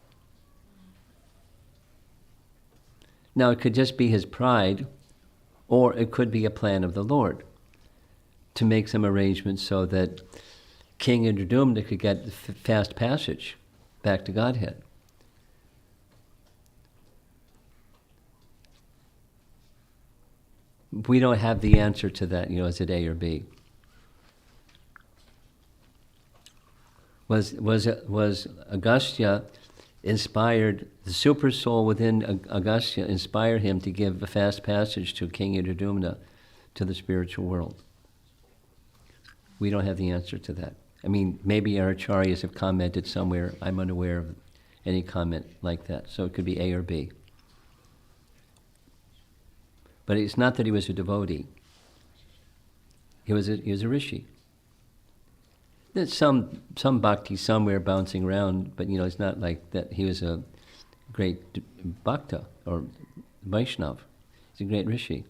Now it could just be his pride, or it could be a plan of the Lord to make some arrangements so that King Indradumna could get fast passage back to Godhead. We don't have the answer to that, is it A or B? Was Agastya inspired, the super soul within Agastya inspired him to give a fast passage to King Indradumna to the spiritual world? We don't have the answer to that. I mean, maybe our acharyas have commented somewhere. I'm unaware of any comment like that. So it could be A or B. But it's not that he was a devotee. He was a rishi. There's some bhakti somewhere bouncing around, but it's not like that. He was a great bhakta or Vaishnav. He's a great rishi.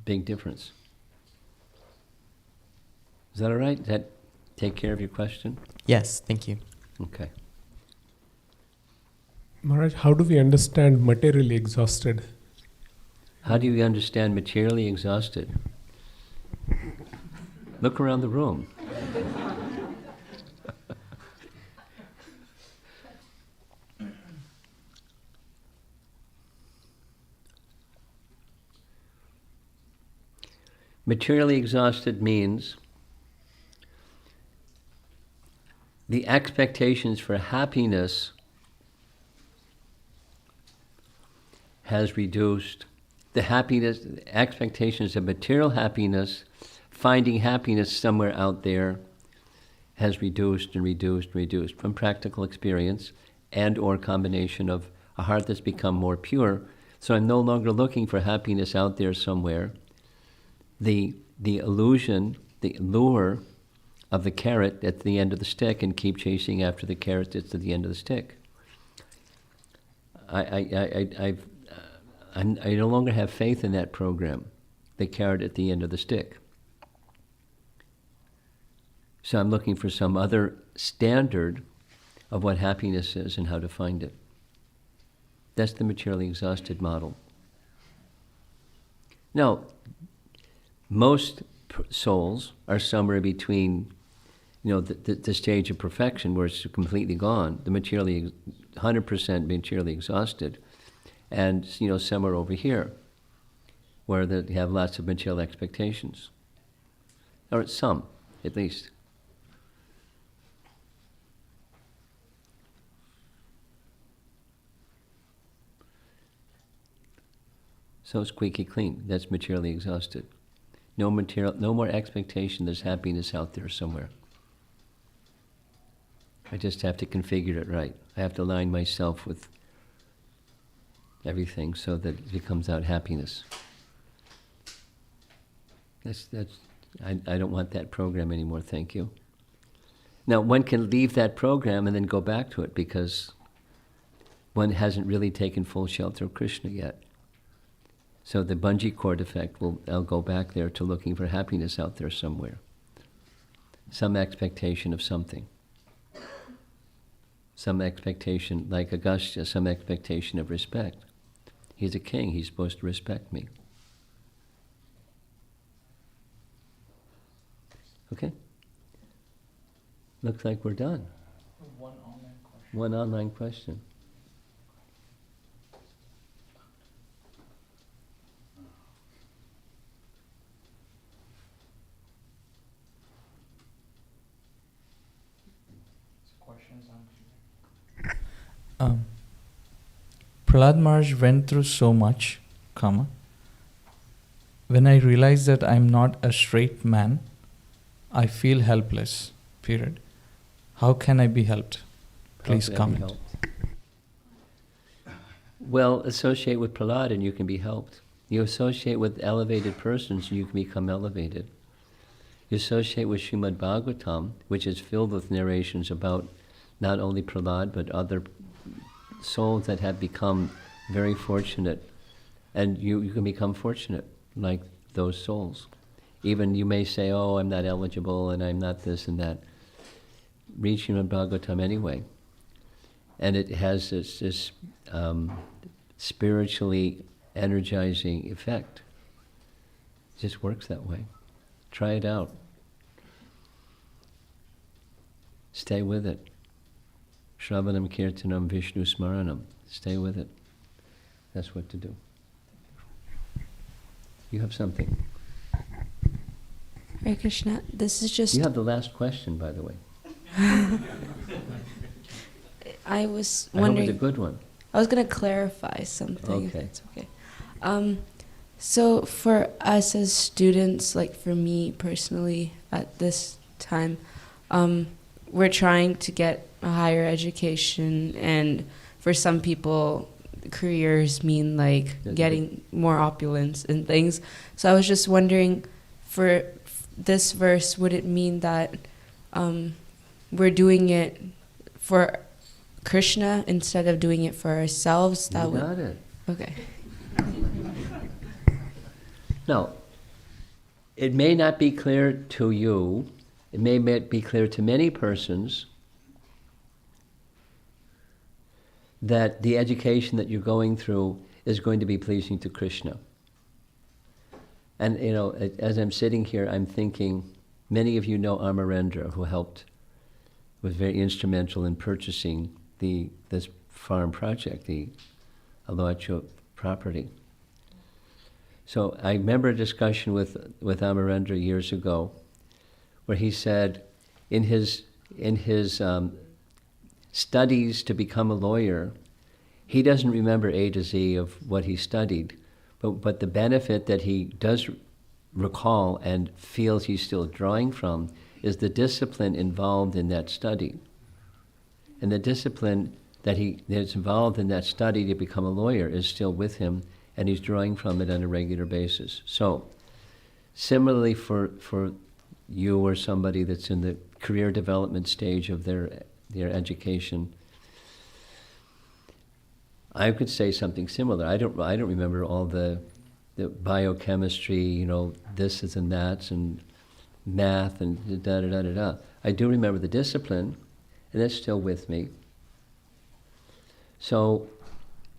Big difference. Is that all right? Does that take care of your question? Yes, thank you. Okay. Maharaj, how do we understand materially exhausted? How do you understand materially exhausted? Look around the room. Materially exhausted means the expectations for happiness has reduced. The expectations of material happiness finding happiness somewhere out there has reduced and reduced and reduced from practical experience and or combination of a heart that's become more pure. So I'm no longer looking for happiness out there somewhere. The illusion, the lure of the carrot at the end of the stick, and keep chasing after the carrot that's at the end of the stick. I no longer have faith in that program, the carrot at the end of the stick. So I'm looking for some other standard of what happiness is and how to find it. That's the materially exhausted model. Now, most souls are somewhere between, the stage of perfection where it's completely gone, the 100% materially exhausted, and somewhere over here where they have lots of material expectations, or some, at least. So squeaky clean. That's materially exhausted. No more expectation. There's happiness out there somewhere. I just have to configure it right. I have to align myself with everything so that it comes out happiness. I don't want that program anymore, thank you. Now, one can leave that program and then go back to it because one hasn't really taken full shelter of Krishna yet. So the bungee cord effect, I'll go back there to looking for happiness out there somewhere. Some expectation of something. Some expectation, like Agastya, some expectation of respect. He's a king, he's supposed to respect me. Okay? Looks like we're done. One online question. Prahlad Maharaj went through so much, when I realize that I'm not a straight man, I feel helpless, period. How can I be helped? Please comment. Well, associate with Prahlad and you can be helped. You associate with elevated persons and you can become elevated. You associate with Srimad Bhagavatam, which is filled with narrations about not only Prahlad but other souls that have become very fortunate, and you can become fortunate like those souls. Even you may say, oh, I'm not eligible and I'm not this and that. Read Srimad Bhagavatam anyway. And it has this spiritually energizing effect. It just works that way. Try it out. Stay with it. Shravanam Kirtanam Vishnu Smaranam. Stay with it. That's what to do. You have something. Hare Krishna, this is just... You have the last question, by the way. I was wondering... I hope it's a good one. I was going to clarify something, if Okay. it's okay. So for us as students, like for me personally at this time, we're trying to get a higher education, and for some people, careers mean like getting more opulence and things. So I was just wondering, for this verse, would it mean that we're doing it for Krishna instead of doing it for ourselves? You got it. Okay. Now, it may not be clear to you, it may be clear to many persons that the education that you're going through is going to be pleasing to Krishna. And as I'm sitting here, I'm thinking, many of you know Amarendra, who was very instrumental in purchasing this farm project, the Alachua property. So I remember a discussion with Amarendra years ago, where he said, in his studies to become a lawyer, he doesn't remember A to Z of what he studied, but the benefit that he does recall and feels he's still drawing from is the discipline involved in that study. And the discipline that's involved in that study to become a lawyer is still with him, and he's drawing from it on a regular basis. So, similarly for you or somebody that's in the career development stage of their education, I could say something similar. I don't remember all the biochemistry, this is and that's and math and da da da da da. I do remember the discipline, and that's still with me. So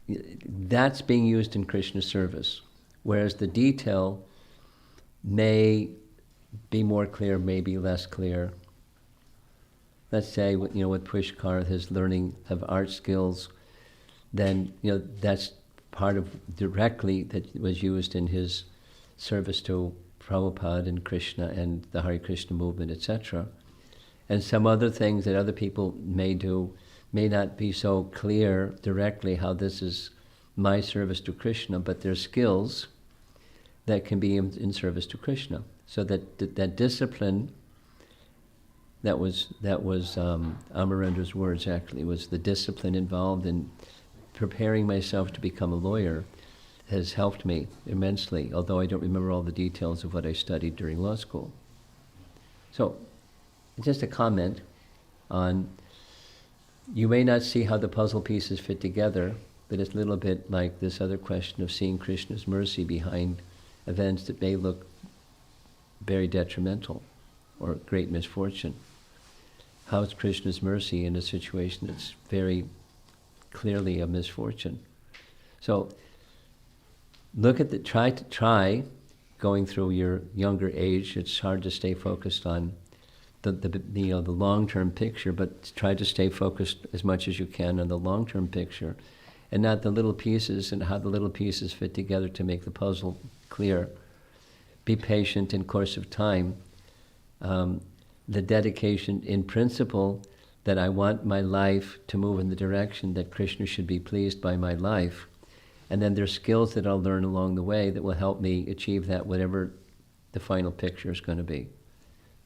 that's being used in Krishna service, whereas the detail may be more clear, may be less clear. Let's say, with Pushkar, his learning of art skills, then that's part of directly that was used in his service to Prabhupada and Krishna and the Hare Krishna movement, etc. And some other things that other people may do may not be so clear directly how this is my service to Krishna, but they're skills that can be in service to Krishna. So that discipline, that was Amarendra's words actually, was the discipline involved in preparing myself to become a lawyer has helped me immensely, although I don't remember all the details of what I studied during law school. So, just a comment on, you may not see how the puzzle pieces fit together, but it's a little bit like this other question of seeing Krishna's mercy behind events that may look very detrimental or great misfortune. How is Krishna's mercy in a situation that's very clearly a misfortune? So try going through your younger age. It's hard to stay focused on the long-term picture, but try to stay focused as much as you can on the long-term picture and not the little pieces and how the little pieces fit together to make the puzzle clear. Be patient in course of time. The dedication in principle that I want my life to move in the direction that Krishna should be pleased by my life. And then there's skills that I'll learn along the way that will help me achieve that, whatever the final picture is going to be,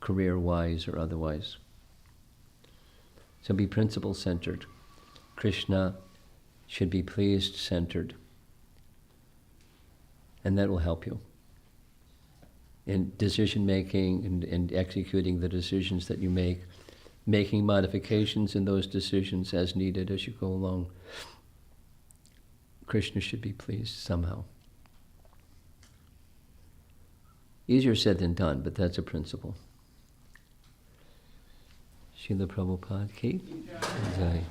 career-wise or otherwise. So be principle-centered. Krishna should be pleased-centered. And that will help you in decision-making and executing the decisions that you make, making modifications in those decisions as needed as you go along. Krishna should be pleased somehow. Easier said than done, but that's a principle. Srila Prabhupada ki jai.